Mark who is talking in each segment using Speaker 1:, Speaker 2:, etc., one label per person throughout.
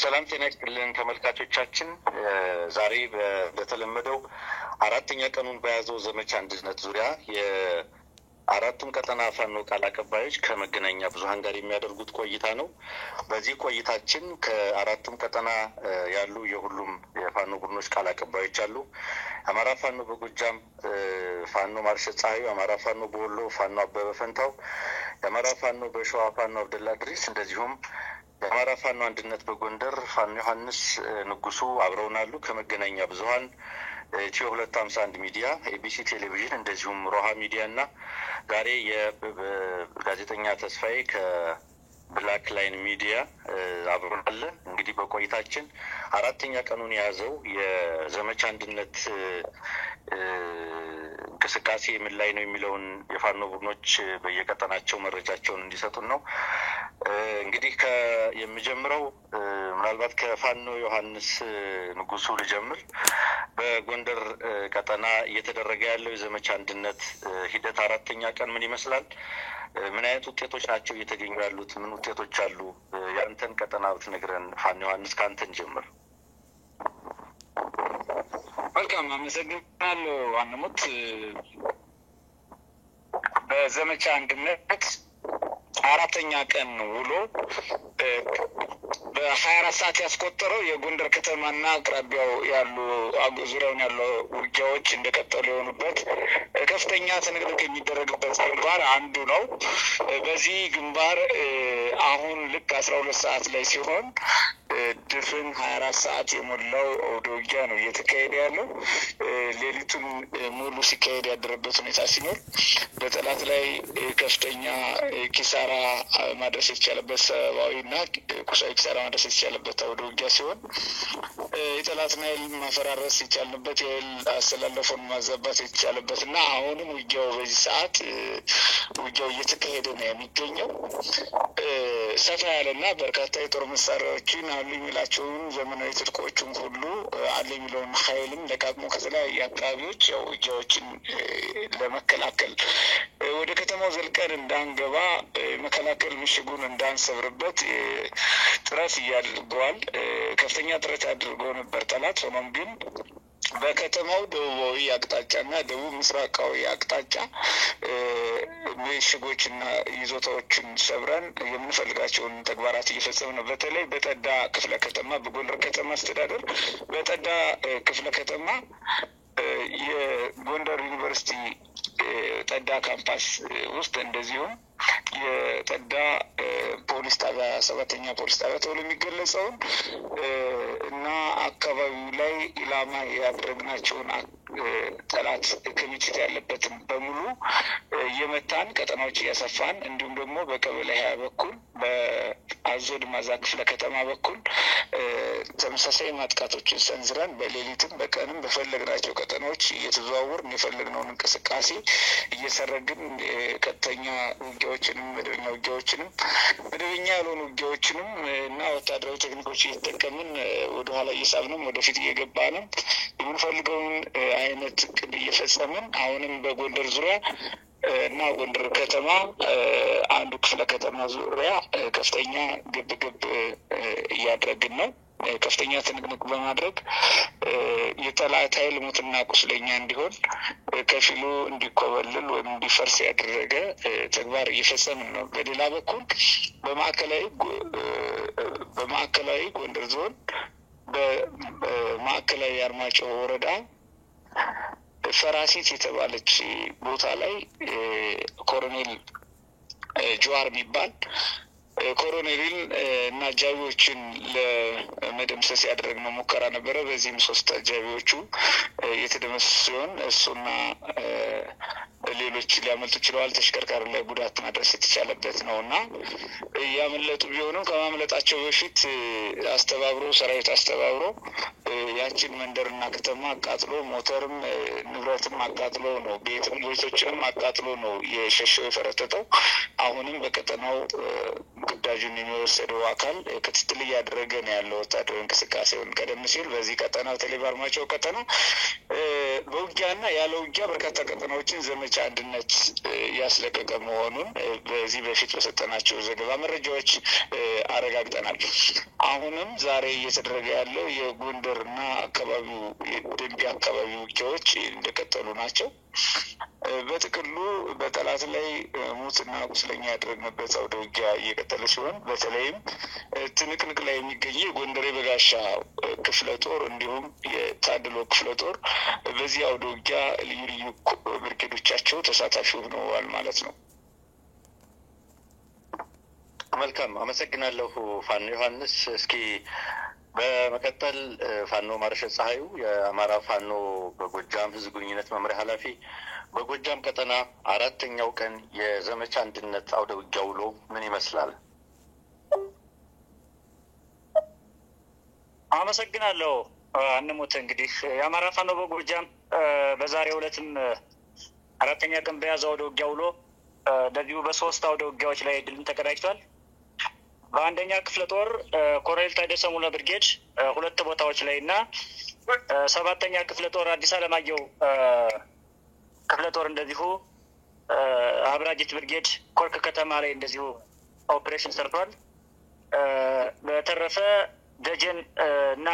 Speaker 1: ሰላም ጤና ይስጥልን ተመልካቾቻችን። ዛሬ በተለመደው አራተኛ ቀኑን በያዘው ዘመቻ አንድነት ዙሪያ የአራቱም ቀጠና ፋኖ ቃል አቀባዮች ከመገናኛ ብዙሃን ጋር የሚያደርጉት ቆይታ ነው። በዚህ ቆይታችን ከአራቱም ቀጠና ያሉ የሁሉም የፋኖ ቡድኖች ቃል አቀባዮች አሉ። አማራ ፋኖ በጎጃም ፋኖ ማርሸት ፀሐዩ፣ አማራ ፋኖ በወሎ ፋኖ አበበ ፈንታው፣ የአማራ ፋኖ በሸዋ ፋኖ አብደላ ድሪስ እንደዚሁም የአማራ ፋኖ አንድነት በጎንደር ፋኖ ዮሐንስ ንጉሱ አብረውናሉ። ከመገናኛ ብዙሃን ኢትዮ 251 ሚዲያ፣ ኤቢሲ ቴሌቪዥን እንደዚሁም ሮሃ ሚዲያ እና ዛሬ የጋዜጠኛ ተስፋዬ ከብላክ ላይን ሚዲያ አብረናል። እንግዲህ በቆይታችን አራተኛ ቀኑን የያዘው የዘመቻ አንድነት እንቅስቃሴ ምን ላይ ነው የሚለውን የፋኖ ቡድኖች በየቀጠናቸው መረጃቸውን እንዲሰጡን ነው። እንግዲህ የምጀምረው ምናልባት ከፋኖ ዮሐንስ ንጉሱ ልጀምር። በጎንደር ቀጠና እየተደረገ ያለው የዘመቻ አንድነት ሂደት አራተኛ ቀን ምን ይመስላል? ምን አይነት ውጤቶች ናቸው እየተገኙ ያሉት? ምን ውጤቶች አሉ? የአንተን ቀጠና ብትነግረን ፋኖ ዮሐንስ፣ ከአንተን ጀምር።
Speaker 2: መልካም፣ አመሰግናለሁ ዋነሞት። በዘመቻ አንድነት አራተኛ ቀን ውሎ በ24 ሰዓት ያስቆጠረው የጎንደር ከተማና አቅራቢያው ያሉ ዙሪያውን ያለው ውጊያዎች እንደቀጠሉ የሆኑበት ከፍተኛ ትንቅንቅ የሚደረግበት ግንባር አንዱ ነው። በዚህ ግንባር አሁን ልክ 12 ሰዓት ላይ ሲሆን ድፍን 24 ሰዓት የሞላው አውደ ውጊያ ነው እየተካሄደ ያለው። ሌሊቱን ሙሉ ሲካሄድ ያደረበት ሁኔታ ሲኖር በጠላት ላይ ከፍተኛ ኪሳራ ማድረስ የተቻለበት፣ ሰብአዊና ቁሳዊ ኪሳራ ማድረስ የተቻለበት አውደ ውጊያ ሲሆን የጠላትን ኃይል ማፈራረስ የቻልንበት፣ የኃይል አስተላለፉን ማዛባት የተቻለበት እና አሁንም ውጊያው በዚህ ሰዓት ውጊያው እየተካሄደ ነው የሚገኘው። ሰፋ ያለና በርካታ የጦር መሳሪያዎችን አሉ የሚላቸውን ዘመናዊ ትጥቆችን ሁሉ አለ የሚለውን ኃይልም ለቃቅሞ ከተለያዩ አካባቢዎች ያው ውጊያዎችን ለመከላከል ወደ ከተማው ዘልቀን እንዳንገባ መከላከል ምሽጉን እንዳንሰብርበት ጥረት እያደርገዋል። ከፍተኛ ጥረት አድርገው ነበር ጠላት። ሆኖም ግን በከተማው ደቡባዊ አቅጣጫና ደቡብ ምስራቃዊ አቅጣጫ ምሽጎችና ይዞታዎችን ሰብረን የምንፈልጋቸውን ተግባራት እየፈጸምን ነው። በተለይ በጠዳ ክፍለ ከተማ፣ በጎንደር ከተማ አስተዳደር በጠዳ ክፍለ ከተማ የጎንደር ዩኒቨርሲቲ ጠዳ ካምፓስ ውስጥ እንደዚሁም የጠዳ ፖሊስ ጣቢያ 7ኛ ፖሊስ ጣቢያ ተብሎ የሚገለጸውን እና አካባቢው ላይ ኢላማ ያደረግናቸውን ጠላት ክምችት ያለበትን በሙሉ የመታን ቀጠናዎች እያሰፋን፣ እንዲሁም ደግሞ በቀበሌ 20 በኩል በአዞ ድማዛ ክፍለ ከተማ በኩል ተመሳሳይ ማጥቃቶችን ሰንዝረን በሌሊትም በቀንም በፈለግናቸው ቀጠናዎች እየተዘዋወርን የፈለግነውን እንቅስቃሴ እየሰረግን ቀጥተኛ ውጊያዎችንም መደበኛ ውጊያዎችንም መደበኛ ያልሆኑ ውጊያዎችንም እና ወታደራዊ ቴክኒኮች እየተጠቀምን ወደኋላ እየሳብንም ወደፊት እየገባንም የምንፈልገውን አይነት እቅድ እየፈጸምን አሁንም በጎንደር ዙሪያ እና ጎንደር ከተማ አንዱ ክፍለ ከተማ ዙሪያ ከፍተኛ ግብግብ እያደረግን ነው። ከፍተኛ ትንቅንቅ በማድረግ የጠላት ኃይል ሙትና ቁስለኛ እንዲሆን፣ ከፊሉ እንዲኮበልል ወይም እንዲፈርስ ያደረገ ተግባር እየፈጸምን ነው። በሌላ በኩል በማዕከላዊ ጎንደር ዞን በማዕከላዊ አርማጭሆ ወረዳ ፈራሲት የተባለች ቦታ ላይ ኮሎኔል ጀዋር የሚባል ኮሎኔልን እና አጃቢዎችን ለመደምሰስ ያደረግነው ሙከራ ነበረ። በዚህም 3 አጃቢዎቹ የተደመሰሱ ሲሆን እሱና ሌሎች ሊያመልጡ ችለዋል። ተሽከርካሪ ላይ ጉዳት ማድረስ የተቻለበት ነው እና ያመለጡ ቢሆንም ከማምለጣቸው በፊት ሰራዊት አስተባብሮ ያችን መንደርና ከተማ አቃጥሎ ሞተርም ንብረትም አቃጥሎ ነው፣ ቤቶችንም አቃጥሎ ነው የሸሸው የፈረጠጠው። አሁንም በቀጠናው ግዳጁን የሚወሰደው አካል ክትትል እያደረገ ነው ያለው ወታደራዊ እንቅስቃሴውን። ቀደም ሲል በዚህ ቀጠና በተለይ በአርማጭሆ ቀጠና በውጊያና ያለ ውጊያ በርካታ ቀጠናዎችን ዘመቻ አንድነት ያስለቀቀ መሆኑን በዚህ በፊት በሰጠናቸው ዘገባ መረጃዎች አረጋግጠናል። አሁንም ዛሬ እየተደረገ ያለው የጎንደርና አካባቢው የደንቢያ አካባቢ ውጊያዎች እንደቀጠሉ ናቸው። በጥቅሉ በጠላት ላይ ሙትና ቁስለኛ ያደረግንበት አውደ ውጊያ እየቀጠለ ሲሆን በተለይም ትንቅንቅ ላይ የሚገኝ የጎንደር የበጋሻ ክፍለ ጦር እንዲሁም የታድሎ ክፍለ ጦር በዚህ አውደ ውጊያ ልዩ ልዩ ብርጌዶቻቸው ተሳታፊ ሆነዋል ማለት ነው።
Speaker 1: መልካም አመሰግናለሁ ፋኖ ዮሐንስ። እስኪ በመቀጠል ፋኖ ማርሸት ፀሐዩ የአማራ ፋኖ በጎጃም ህዝብ ግንኙነት መምሪያ ኃላፊ፣ በጎጃም ቀጠና አራተኛው ቀን የዘመቻ አንድነት አውደ ውጊያ ውሎ ምን ይመስላል?
Speaker 3: አመሰግናለሁ አንሙት። እንግዲህ የአማራ ፋኖ በጎጃም በዛሬው ዕለትም አራተኛ ቀን በያዘው አውደ ውጊያ ውሎ እንደዚሁ በሶስት አውደ ውጊያዎች ላይ ድልን ተቀዳጅቷል። በአንደኛ ክፍለ ጦር ኮሎኔል ታደሰ ሙሉ ብርጌድ ሁለት ቦታዎች ላይ እና ሰባተኛ ክፍለ ጦር አዲስ አለማየሁ ክፍለ ጦር እንደዚሁ አብራጅት ብርጌድ ኮርክ ከተማ ላይ እንደዚሁ ኦፕሬሽን ሰርቷል። በተረፈ ደጀን እና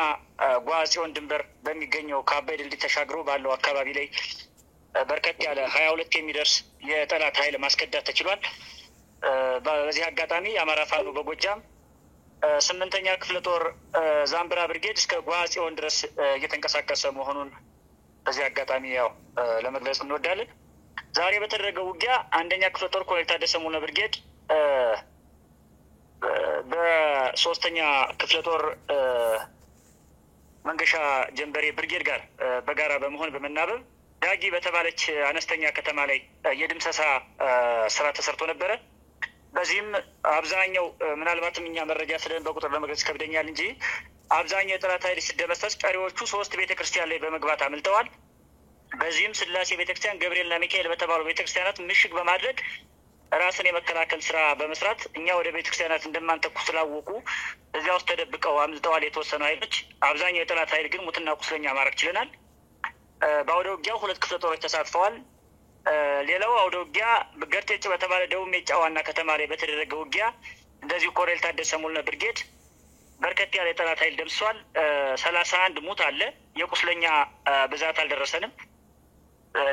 Speaker 3: ጓጽዮን ድንበር በሚገኘው ከአባይ ድልድይ ተሻግሮ ባለው አካባቢ ላይ በርከት ያለ 22 የሚደርስ የጠላት ኃይል ማስከዳት ተችሏል። በዚህ አጋጣሚ የአማራ ፋኖ በጎጃም 8ኛ ክፍለ ጦር ዛምብራ ብርጌድ እስከ ጓጽዮን ድረስ እየተንቀሳቀሰ መሆኑን በዚህ አጋጣሚ ያው ለመግለጽ እንወዳለን። ዛሬ በተደረገው ውጊያ አንደኛ ክፍለ ጦር ኮሎኔል ታደሰ ሙሉ ብርጌድ በሶስተኛ ክፍለ ጦር መንገሻ ጀንበሬ ብርጌድ ጋር በጋራ በመሆን በመናበብ ዳጊ በተባለች አነስተኛ ከተማ ላይ የድምሰሳ ስራ ተሰርቶ ነበረ። በዚህም አብዛኛው ምናልባትም እኛ መረጃ ስለን በቁጥር ለመግለጽ ከብደኛል እንጂ አብዛኛው የጠላት ኃይል ሲደመሰስ ቀሪዎቹ 3 ቤተክርስቲያን ላይ በመግባት አምልጠዋል። በዚህም ስላሴ ቤተክርስቲያን፣ ገብርኤልና ሚካኤል በተባሉ ቤተክርስቲያናት ምሽግ በማድረግ ራስን የመከላከል ስራ በመስራት እኛ ወደ ቤተክርስቲያናት እንደማንተኩ ስላወቁ እዚያ ውስጥ ተደብቀው አምልጠዋል የተወሰኑ ኃይሎች። አብዛኛው የጠላት ኃይል ግን ሙትና ቁስለኛ ማድረግ ችለናል። በአውደ ውጊያው 2 ክፍለ ጦሮች ተሳትፈዋል። ሌላው አውደ ውጊያ ገርቴጭ በተባለ ደቡብ ሜጫ ዋና ከተማ ላይ በተደረገ ውጊያ እንደዚሁ ኮሎኔል ታደሰ ሙሉ ብርጌድ በርከት ያለ የጠላት ኃይል ደምስሷል። 31 ሙት አለ። የቁስለኛ ብዛት አልደረሰንም።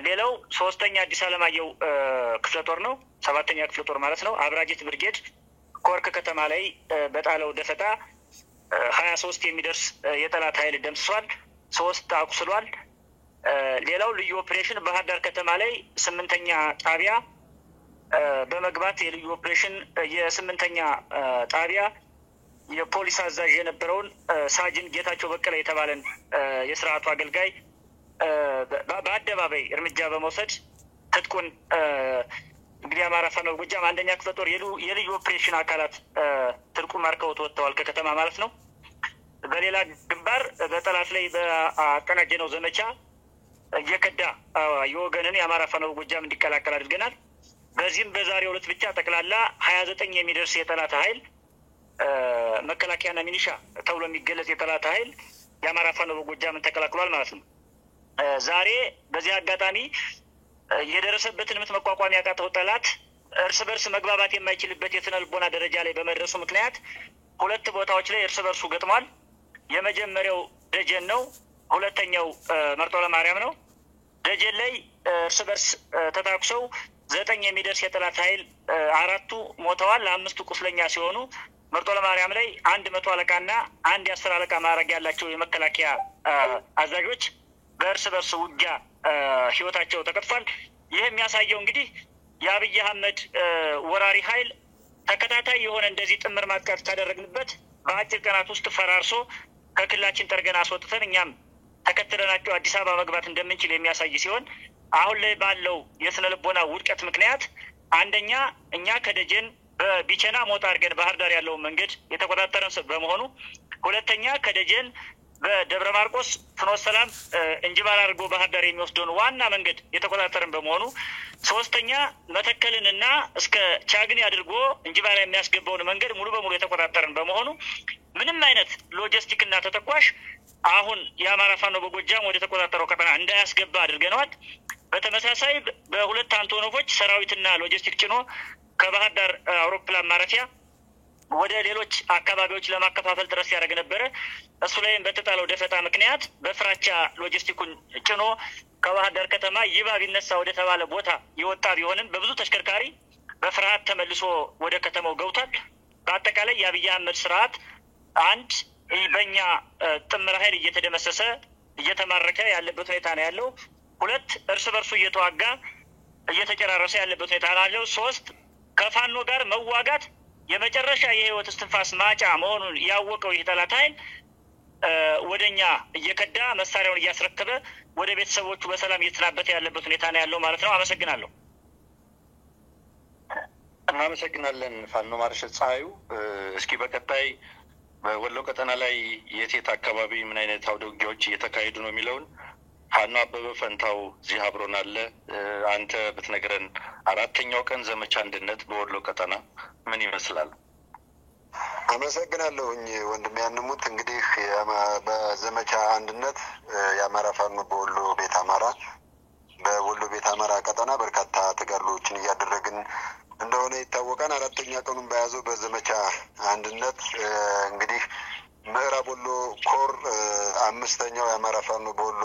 Speaker 3: ሌላው 3ኛ አዲስ አለማየሁ ክፍለ ጦር ነው፣ 7ኛ ክፍለ ጦር ማለት ነው። አብራጅት ብርጌድ ኮርክ ከተማ ላይ በጣለው ደፈጣ 23 የሚደርስ የጠላት ኃይል ደምስሷል፣ 3 አቁስሏል። ሌላው ልዩ ኦፕሬሽን ባህር ዳር ከተማ ላይ 8ኛ ጣቢያ በመግባት የልዩ ኦፕሬሽን የ8ኛ ጣቢያ የፖሊስ አዛዥ የነበረውን ሳጅን ጌታቸው በቀለ የተባለን የስርዓቱ አገልጋይ በአደባባይ እርምጃ በመውሰድ ትጥቁን እንግዲህ አማራ ፋኖ በጎጃም አንደኛ ክፍለ ጦር የልዩ ኦፕሬሽን አካላት ትጥቁን ማርከውት ወጥተዋል ከከተማ ማለት ነው። በሌላ ግንባር በጠላት ላይ በአቀናጀነው ዘመቻ እየከዳ የወገንን የአማራ ፋኖ በጎጃም እንዲቀላቀል አድርገናል። በዚህም በዛሬው ዕለት ብቻ ጠቅላላ 29 የሚደርስ የጠላት ኃይል መከላከያና ሚኒሻ ተብሎ የሚገለጽ የጠላት ኃይል የአማራ ፋኖ በጎጃምን ተቀላቅሏል ማለት ነው። ዛሬ በዚህ አጋጣሚ የደረሰበትን ምት መቋቋም ያቃተው ጠላት እርስ በርስ መግባባት የማይችልበት የስነ ልቦና ደረጃ ላይ በመድረሱ ምክንያት 2 ቦታዎች ላይ እርስ በርሱ ገጥሟል። የመጀመሪያው ደጀን ነው። ሁለተኛው መርጦ ለማርያም ነው። ደጀን ላይ እርስ በርስ ተታኩሰው 9 የሚደርስ የጠላት ኃይል 4ቱ ሞተዋል፣ 5ቱ ቁስለኛ ሲሆኑ መርጦ ለማርያም ላይ 100 አለቃና 1 የ10 አለቃ ማዕረግ ያላቸው የመከላከያ አዛዦች በእርስ በርስ ውጊያ ህይወታቸው ተቀጥፏል። ይህ የሚያሳየው እንግዲህ የአብይ አህመድ ወራሪ ኃይል ተከታታይ የሆነ እንደዚህ ጥምር ማጥቃት ካደረግንበት በአጭር ቀናት ውስጥ ፈራርሶ ከክልላችን ጠርገን አስወጥተን እኛም ተከትለናቸው አዲስ አበባ መግባት እንደምንችል የሚያሳይ ሲሆን አሁን ላይ ባለው የስነ ልቦና ውድቀት ምክንያት አንደኛ እኛ ከደጀን በቢቸና ሞጣ አድርገን ባህር ዳር ያለውን መንገድ የተቆጣጠረን በመሆኑ፣ ሁለተኛ ከደጀን በደብረ ማርቆስ ፍኖተ ሰላም እንጅባር አድርጎ ባህር ዳር የሚወስደውን ዋና መንገድ የተቆጣጠረን በመሆኑ፣ ሶስተኛ መተከልንና እስከ ቻግኒ አድርጎ እንጅባር የሚያስገባውን መንገድ ሙሉ በሙሉ የተቆጣጠረን በመሆኑ ምንም አይነት ሎጂስቲክ እና ተተኳሽ አሁን የአማራ ፋኖ በጎጃም ወደ ተቆጣጠረው ቀጠና እንዳያስገባ አድርገናል። በተመሳሳይ በሁለት አንቶኖቮች ሰራዊትና ሎጂስቲክ ጭኖ ከባህር ዳር አውሮፕላን ማረፊያ ወደ ሌሎች አካባቢዎች ለማከፋፈል ጥረት ሲያደርግ ነበረ። እሱ ላይም በተጣለው ደፈጣ ምክንያት በፍራቻ ሎጂስቲኩን ጭኖ ከባህር ዳር ከተማ ይባ ቢነሳ ወደ ተባለ ቦታ የወጣ ቢሆንም በብዙ ተሽከርካሪ በፍርሃት ተመልሶ ወደ ከተማው ገብቷል። በአጠቃላይ የአብይ አህመድ ስርዓት አንድ በእኛ ጥምር ኃይል እየተደመሰሰ እየተማረከ ያለበት ሁኔታ ነው ያለው። ሁለት እርስ በርሱ እየተዋጋ እየተጨራረሰ ያለበት ሁኔታ ነው ያለው። ሶስት ከፋኖ ጋር መዋጋት የመጨረሻ የህይወት እስትንፋስ ማጫ መሆኑን ያወቀው ይህ ጠላት ኃይል ወደኛ እየከዳ መሳሪያውን እያስረከበ ወደ ቤተሰቦቹ በሰላም እየተሰናበተ ያለበት ሁኔታ ነው ያለው ማለት ነው። አመሰግናለሁ።
Speaker 1: እናመሰግናለን ፋኖ ማርሻል ፀሐዩ። እስኪ በቀጣይ በወሎ ቀጠና ላይ የት አካባቢ ምን አይነት አውደ ውጊያዎች እየተካሄዱ ነው የሚለውን ፋኖ አበበ ፈንታው እዚህ አብሮን አለ። አንተ ብትነግረን 4ኛው ቀን ዘመቻ አንድነት በወሎ ቀጠና ምን ይመስላል?
Speaker 4: አመሰግናለሁኝ ወንድም ያንሙት። እንግዲህ በዘመቻ አንድነት የአማራ ፋኖ በወሎ ቤት አማራ ቀጠና በርካታ ተጋድሎዎችን እያደረግን እንደሆነ ይታወቃል። 4ኛ ቀኑን በያዘው በዘመቻ አንድነት እንግዲህ ምዕራብ ወሎ ኮር 5ኛው የአማራ ፋኖ በወሎ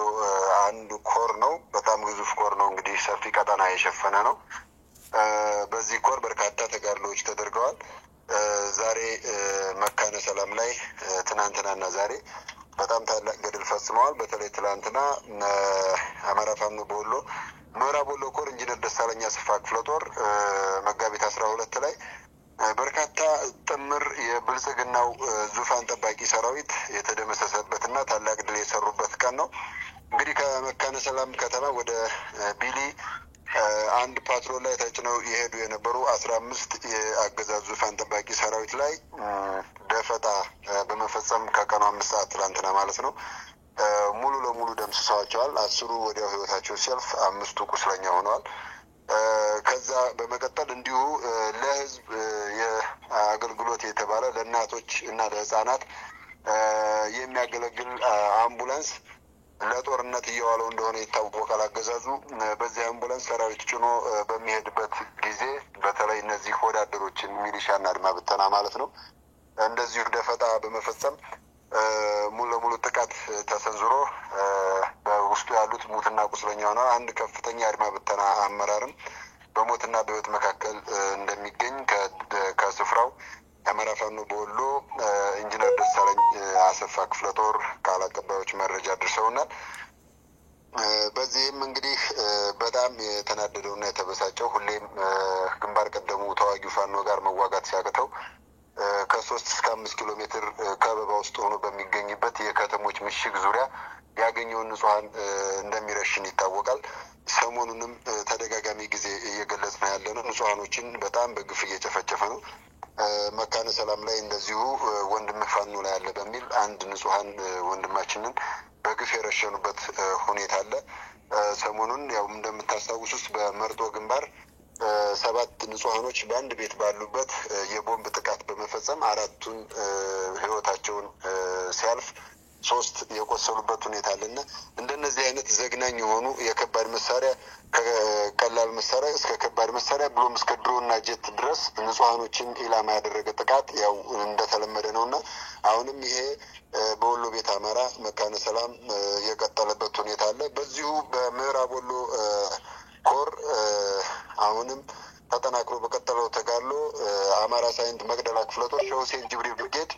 Speaker 4: አንዱ ኮር ነው። በጣም ግዙፍ ኮር ነው። እንግዲህ ሰፊ ቀጠና የሸፈነ ነው። በዚህ ኮር በርካታ ተጋድሎዎች ተደርገዋል። ዛሬ መካነ ሰላም ላይ ትናንትናና ዛሬ በጣም ታላቅ ገድል ፈጽመዋል። በተለይ ትናንትና አማራ ፋኖ በወሎ ምዕራብ ወሎ ኮር ኢንጂነር ደሳለኛ አሰፋ ክፍለ ጦር መጋቢት 12 ላይ በርካታ ጥምር የብልጽግናው ዙፋን ጠባቂ ሰራዊት የተደመሰሰበትና ታላቅ ድል የሰሩበት ቀን ነው። እንግዲህ ከመካነ ሰላም ከተማ ወደ ቢሊ አንድ ፓትሮል ላይ ተጭነው የሄዱ የነበሩ 15 የአገዛዙ ዙፋን ጠባቂ ሰራዊት ላይ ደፈጣ በመፈጸም ከቀኑ 5 ሰዓት ትላንትና ማለት ነው ሙሉ ለሙሉ ደምስሰዋቸዋል። 10ሩ ወዲያው ህይወታቸው ሲያልፍ 5ቱ ቁስለኛ ሆነዋል። ከዛ በመቀጠል እንዲሁ ለህዝብ የአገልግሎት የተባለ ለእናቶች እና ለህፃናት የሚያገለግል አምቡላንስ ለጦርነት እየዋለው እንደሆነ ይታወቃል። አገዛዙ በዚህ አምቡላንስ ሰራዊት ጭኖ በሚሄድበት ጊዜ በተለይ እነዚህ ወዳደሮችን ሚሊሻና አድማ ብተና ማለት ነው እንደዚሁ ደፈጣ በመፈጸም ሙሉ ለሙሉ ጥቃት ተሰንዝሮ በውስጡ ያሉት ሙትና ቁስለኛ ሆነው አንድ ከፍተኛ አድማ ብተና አመራርም በሞትና በህይወት መካከል እንደሚገኝ ከስፍራው የአማራ ፋኖ በወሎ ኢንጂነር ደሳለኝ አሰፋ ክፍለ ጦር ቃል አቀባዮች መረጃ አድርሰውናል። በዚህም እንግዲህ በጣም የተናደደውና የተበሳጨው ሁሌም ግንባር ቀደሙ ተዋጊው ፋኖ ጋር መዋጋት ሲያቅተው ከ3 እስከ 5 ኪሎ ሜትር ከበባ ውስጥ ሆኖ በሚገኝበት የከተሞች ምሽግ ዙሪያ ያገኘውን ንጹሐን እንደሚረሽን ይታወቃል። ሰሞኑንም ተደጋጋሚ ጊዜ እየገለጽ ነው ያለ ነው። ንጹሐኖችን በጣም በግፍ እየጨፈጨፈ ነው። መካነ ሰላም ላይ እንደዚሁ ወንድምህ ፋኖ ላይ አለ በሚል አንድ ንጹሐን ወንድማችንን በግፍ የረሸኑበት ሁኔታ አለ። ሰሞኑን ያው እንደምታስታውሱት በመርጦ ግንባር 7 ንጹሐኖች በአንድ ቤት ባሉበት የቦምብ ጥቃት በመፈጸም 4ቱን ህይወታቸውን ሲያልፍ 3 የቆሰሉበት ሁኔታ አለና እንደነዚህ አይነት ዘግናኝ የሆኑ የከባድ መሳሪያ ከቀላል መሳሪያ እስከ ከባድ መሳሪያ ብሎም እስከ ድሮና ጄት ድረስ ንጹሐኖችን ኢላማ ያደረገ ጥቃት ያው እንደተለመደ ነውና አሁንም ይሄ በወሎ ቤት አማራ መካነ ሰላም የቀጠለበት ሁኔታ አለ። በዚሁ በምዕራብ ወሎ ኮር አሁንም ተጠናክሮ በቀጠለው ተጋድሎ አማራ ሳይንት መቅደላ ክፍለ ጦር ሸሁሴን ጅብሪል ብርጌድ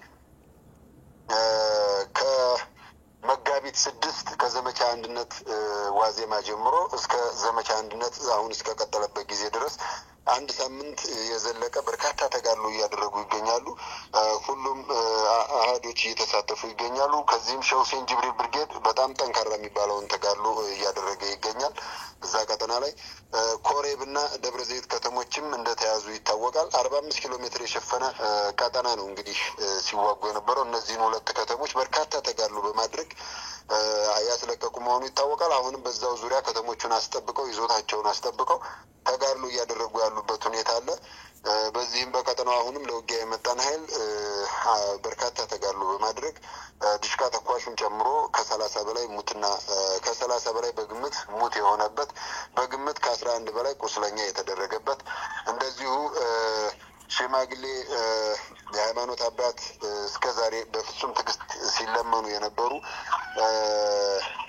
Speaker 4: ከመጋቢት 6 ከዘመቻ አንድነት ዋዜማ ጀምሮ እስከ ዘመቻ አንድነት አሁን እስከ ቀጠለበት ጊዜ ድረስ 1 ሳምንት የዘለቀ በርካታ ተጋድሎ እያደረጉ ይገኛሉ። ሁሉም አህዶች እየተሳተፉ ይገኛሉ። ከዚህም ሸሁሴን ጅብሪል ብርጌድ በጣም ጠንካራ የሚባለውን ተጋድሎ እያደረገ ይገኛል። እዛ ቀጠና ላይ ኮሬብና ደብረ ዘይት ከተሞችም እንደተያዙ ይታወቃል። 45 ኪሎ ሜትር የሸፈነ ቀጠና ነው እንግዲህ ሲዋጉ የነበረው። እነዚህን 2 ከተሞች በርካታ ተጋድሎ በማድረግ ያስለቀቁ መሆኑ ይታወቃል። አሁንም በዛው ዙሪያ ከተሞቹን አስጠብቀው ይዞታቸውን አስጠብቀው ተጋድሎ እያደረጉ ያሉበት ሁኔታ አለ። በዚህም በቀጠናው አሁንም ለውጊያ የመጣን ኃይል በርካታ ተጋድሎ በማድረግ ድሽቃ ተኳሹን ጨምሮ ከ30 በላይ ሙትና ከ30 በላይ በግምት ሙት የሆነበት በግምት ከ11 በላይ ቁስለኛ የተደረገበት እንደዚሁ ሽማግሌ የሃይማኖት አባት እስከዛሬ በፍጹም ትዕግስት ሲለመኑ የነበሩ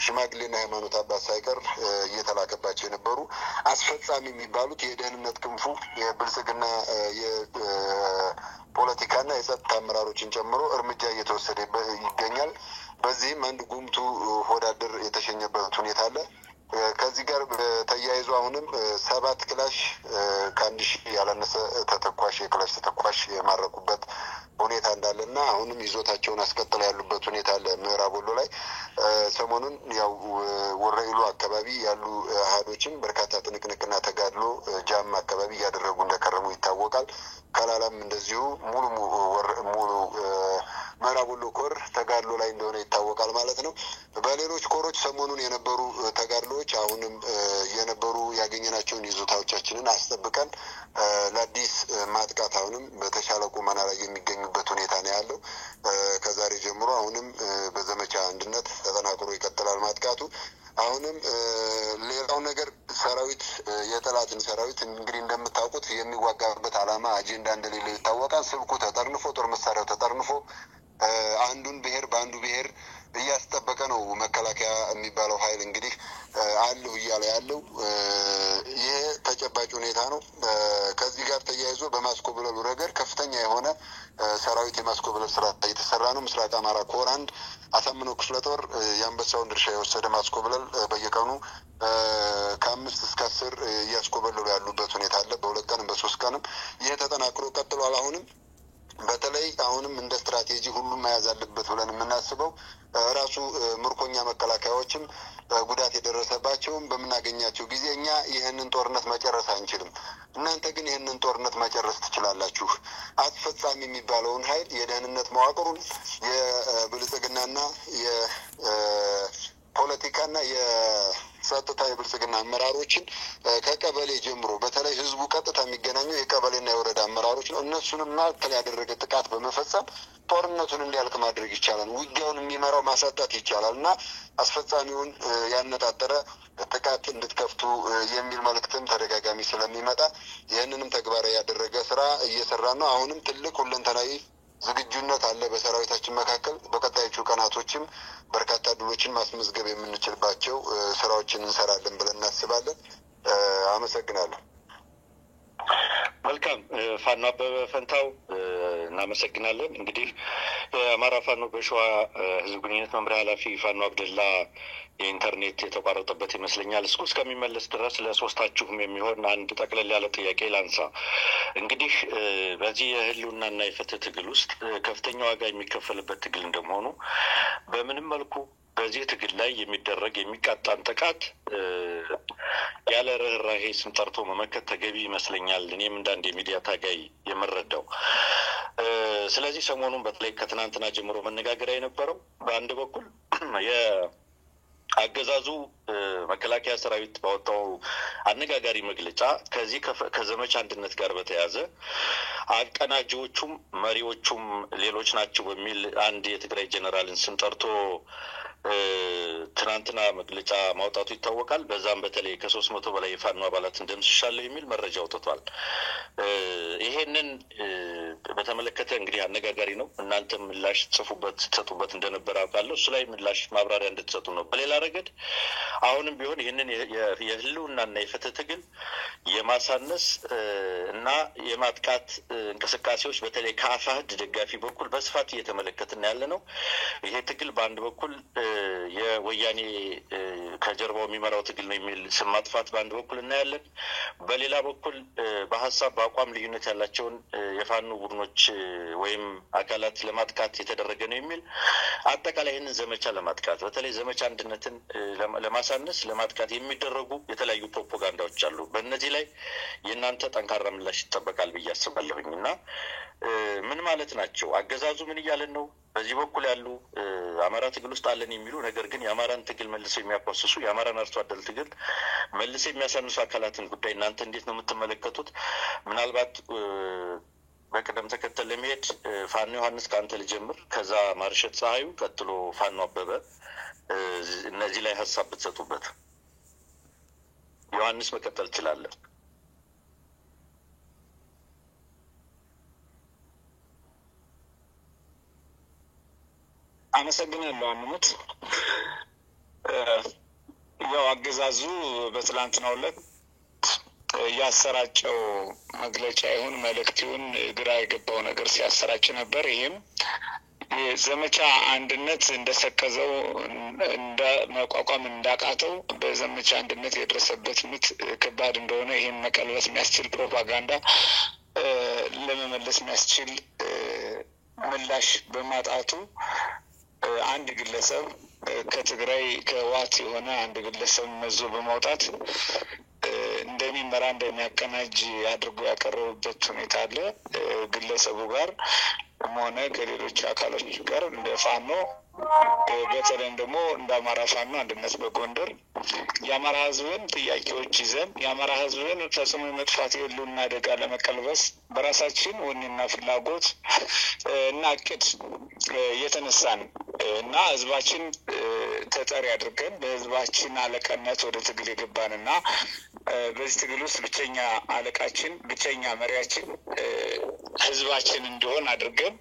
Speaker 4: ሽማግሌና ሃይማኖት አባት ሳይቀር እየተላከባቸው የነበሩ አስፈጻሚ የሚባሉት የደህንነት ክንፉ የብልጽግና የፖለቲካና የጸጥታ አመራሮችን ጨምሮ እርምጃ እየተወሰደ ይገኛል። በዚህም አንድ ጉምቱ ወዳደር የተሸኘበት ሁኔታ አለ። ከዚህ ጋር ተያይዞ አሁንም 7 ክላሽ ከ1000 ያላነሰ ተተኳሽ የክላሽ ተተኳሽ የማረኩበት ሁኔታ እንዳለና አሁንም ይዞታቸውን አስቀጥለው ያሉበት ሁኔታ አለ። ምዕራብ ወሎ ላይ ሰሞኑን ያው ወረኢሉ አካባቢ ያሉ አሃዶችን በርካታ ጥንቅንቅና ተጋድሎ ጃም አካባቢ እያደረጉ እንደከረሙ ይታወቃል። ከላላም እንደዚሁ ሙሉ ምዕራብ ወሎ ኮር ተጋድሎ ላይ እንደሆነ ይታወቃል ማለት ነው። በሌሎች ኮሮች ሰሞኑን የነበሩ ተጋድሎዎች አሁንም የነበሩ ያገኘናቸውን ይዞታዎቻችንን አስጠብቀን ለአዲስ ማጥቃት አሁንም በተሻለ ቁመና ላይ የሚገኙበት ሁኔታ ነው ያለው። ከዛሬ ጀምሮ አሁንም በዘመቻ አንድነት ተጠናክሮ ይቀጥላል ማጥቃቱ። አሁንም ሌላው ነገር ሰራዊት የጠላትን ሰራዊት እንግዲህ እንደምታውቁት የሚዋጋበት ዓላማ አጀንዳ እንደሌለው ይታወቃል። ስልኩ ተጠርንፎ ጦር መሳሪያው ተጠርንፎ አንዱን ብሔር በአንዱ ብሔር እያስጠበቀ ነው መከላከያ የሚባለው ኃይል እንግዲህ አለሁ እያለ ያለው ይሄ ተጨባጭ ሁኔታ ነው። ከዚህ ጋር ተያይዞ በማስኮብለሉ ረገድ ከፍተኛ የሆነ ሰራዊት የማስኮብለል ስራ እየተሰራ ነው። ምስራቅ አማራ ኮር 1 አሳምነው ክፍለ ጦር የአንበሳውን ድርሻ የወሰደ ማስኮብለል በየቀኑ ከ5 እስከ 10 እያስኮበለሉ ያሉበት ሁኔታ አለ። በ2 ቀንም በ3 ቀንም ይሄ ተጠናክሮ ቀጥሏል። በተለይ አሁንም እንደ ስትራቴጂ ሁሉም መያዝ አለበት ብለን የምናስበው ራሱ ምርኮኛ መከላከያዎችም ጉዳት የደረሰባቸውም በምናገኛቸው ጊዜ እኛ ይህንን ጦርነት መጨረስ አንችልም፣ እናንተ ግን ይህንን ጦርነት መጨረስ ትችላላችሁ። አስፈጻሚ የሚባለውን ኃይል የደህንነት መዋቅሩን የብልጽግናና የፖለቲካና የጸጥታ የብልጽግና አመራሮችን ከቀበሌ ጀምሮ በተለይ ህዝቡ ቀጥታ የሚገናኘው የቀበሌና የወረዳ አመራሮች ነው። እነሱንም ማዕከል ያደረገ ጥቃት በመፈጸም ጦርነቱን እንዲያልቅ ማድረግ ይቻላል። ውጊያውን የሚመራው ማሳጣት ይቻላል እና አስፈጻሚውን ያነጣጠረ ጥቃት እንድትከፍቱ የሚል መልእክትም ተደጋጋሚ ስለሚመጣ ይህንንም ተግባራዊ ያደረገ ስራ እየሰራ ነው። አሁንም ትልቅ ሁለንተናዊ ዝግጁነት አለ በሰራዊታችን መካከል። በቀጣዮቹ ቀናቶችም በርካታ ድሎችን ማስመዝገብ የምንችልባቸው ስራዎችን እንሰራለን ብለን እናስባለን። አመሰግናለሁ።
Speaker 1: መልካም ፋኖ አበበ ፈንታው እናመሰግናለን። እንግዲህ የአማራ ፋኖ በሸዋ ህዝብ ግንኙነት መምሪያ ኃላፊ ፋኖ አብደላ የኢንተርኔት የተቋረጠበት ይመስለኛል። እስኩ እስከሚመለስ ድረስ ለሶስታችሁም የሚሆን አንድ ጠቅለል ያለ ጥያቄ ላንሳ። እንግዲህ በዚህ የህልውናና የፍትህ ትግል ውስጥ ከፍተኛ ዋጋ የሚከፈልበት ትግል እንደመሆኑ በምንም መልኩ በዚህ ትግል ላይ የሚደረግ የሚቃጣን ጥቃት ያለ ርህራሄ ስም ጠርቶ መመከት ተገቢ ይመስለኛል። እኔም እንዳንድ የሚዲያ ታጋይ የምረዳው። ስለዚህ ሰሞኑን በተለይ ከትናንትና ጀምሮ መነጋገሪያ የነበረው በአንድ በኩል የአገዛዙ መከላከያ ሰራዊት ባወጣው አነጋጋሪ መግለጫ ከዚህ ከዘመቻ አንድነት ጋር በተያያዘ አቀናጂዎቹም መሪዎቹም ሌሎች ናቸው በሚል አንድ የትግራይ ጄኔራልን ስም ጠርቶ ትናንትና መግለጫ ማውጣቱ ይታወቃል። በዛም በተለይ ከ300 በላይ የፋኖ አባላትን ደምስሻለሁ የሚል መረጃ አውጥቷል። ይሄንን በተመለከተ እንግዲህ አነጋጋሪ ነው። እናንተ ምላሽ ትሰጡበት እንደነበረ አውቃለሁ። እሱ ላይ ምላሽ ማብራሪያ እንድትሰጡ ነው። በሌላ ረገድ አሁንም ቢሆን ይህንን የህልውናና የፍትህ ትግል የማሳነስ እና የማጥቃት እንቅስቃሴዎች በተለይ ከአፋሕድ ደጋፊ በኩል በስፋት እየተመለከትን ያለ ነው። ይሄ ትግል በአንድ በኩል የወያኔ ከጀርባው የሚመራው ትግል ነው የሚል ስም ማጥፋት በአንድ በኩል እናያለን። በሌላ በኩል በሀሳብ በአቋም ልዩነት ያላቸውን የፋኖ ቡድኖች ወይም አካላት ለማጥቃት የተደረገ ነው የሚል አጠቃላይ ይህንን ዘመቻ ለማጥቃት በተለይ ዘመቻ አንድነትን ለማሳነስ ለማጥቃት የሚደረጉ የተለያዩ ፕሮፓጋንዳዎች አሉ። በእነዚህ ላይ የእናንተ ጠንካራ ምላሽ ይጠበቃል ብዬ አስባለሁኝ እና ምን ማለት ናቸው? አገዛዙ ምን እያለን ነው? በዚህ በኩል ያሉ አማራ ትግል ውስጥ አለን የሚሉ ነገር ግን የአማራን ትግል መልሰው የሚያቆስሱ የአማራን አርሶ አደር ትግል መልሰው የሚያሳንሱ አካላትን ጉዳይ እናንተ እንዴት ነው የምትመለከቱት? ምናልባት በቅደም ተከተል ለመሄድ ፋኖ ዮሐንስ ከአንተ ልጀምር፣ ከዛ ማርሸት ፀሐዩ፣ ቀጥሎ ፋኖ አበበ። እነዚህ ላይ ሀሳብ ብትሰጡበት። ዮሐንስ መቀጠል ትችላለህ።
Speaker 2: አመሰግናለሁ አምኑት። ያው አገዛዙ በትላንትናው ዕለት ያሰራጨው መግለጫ ይሁን መልእክት ይሁን ግራ የገባው ነገር ሲያሰራጭ ነበር። ይህም የዘመቻ አንድነት እንደሰቀዘው እንደ መቋቋም እንዳቃተው በዘመቻ አንድነት የደረሰበት ምት ከባድ እንደሆነ ይህን መቀልበስ የሚያስችል ፕሮፓጋንዳ ለመመለስ የሚያስችል ምላሽ በማጣቱ አንድ ግለሰብ ከትግራይ ከዋት የሆነ አንድ ግለሰብ መዞ በማውጣት እንደሚመራ እንደሚያቀናጅ አድርጎ ያቀረቡበት ሁኔታ አለ። ግለሰቡ ጋር ሆነ ከሌሎች አካሎች ጋር እንደ ፋኖ በተለይም ደግሞ እንደ አማራ ፋኖ አንድነት በጎንደር የአማራ ሕዝብን ጥያቄዎች ይዘን የአማራ ሕዝብን ፈጽሞ መጥፋት የህልውና አደጋ ለመቀልበስ በራሳችን ወኔና ፍላጎት እና እቅድ የተነሳን እና ህዝባችን ተጠሪ አድርገን በህዝባችን አለቃነት ወደ ትግል የገባንና በዚህ ትግል ውስጥ ብቸኛ አለቃችን ብቸኛ መሪያችን ህዝባችን እንዲሆን አድርገን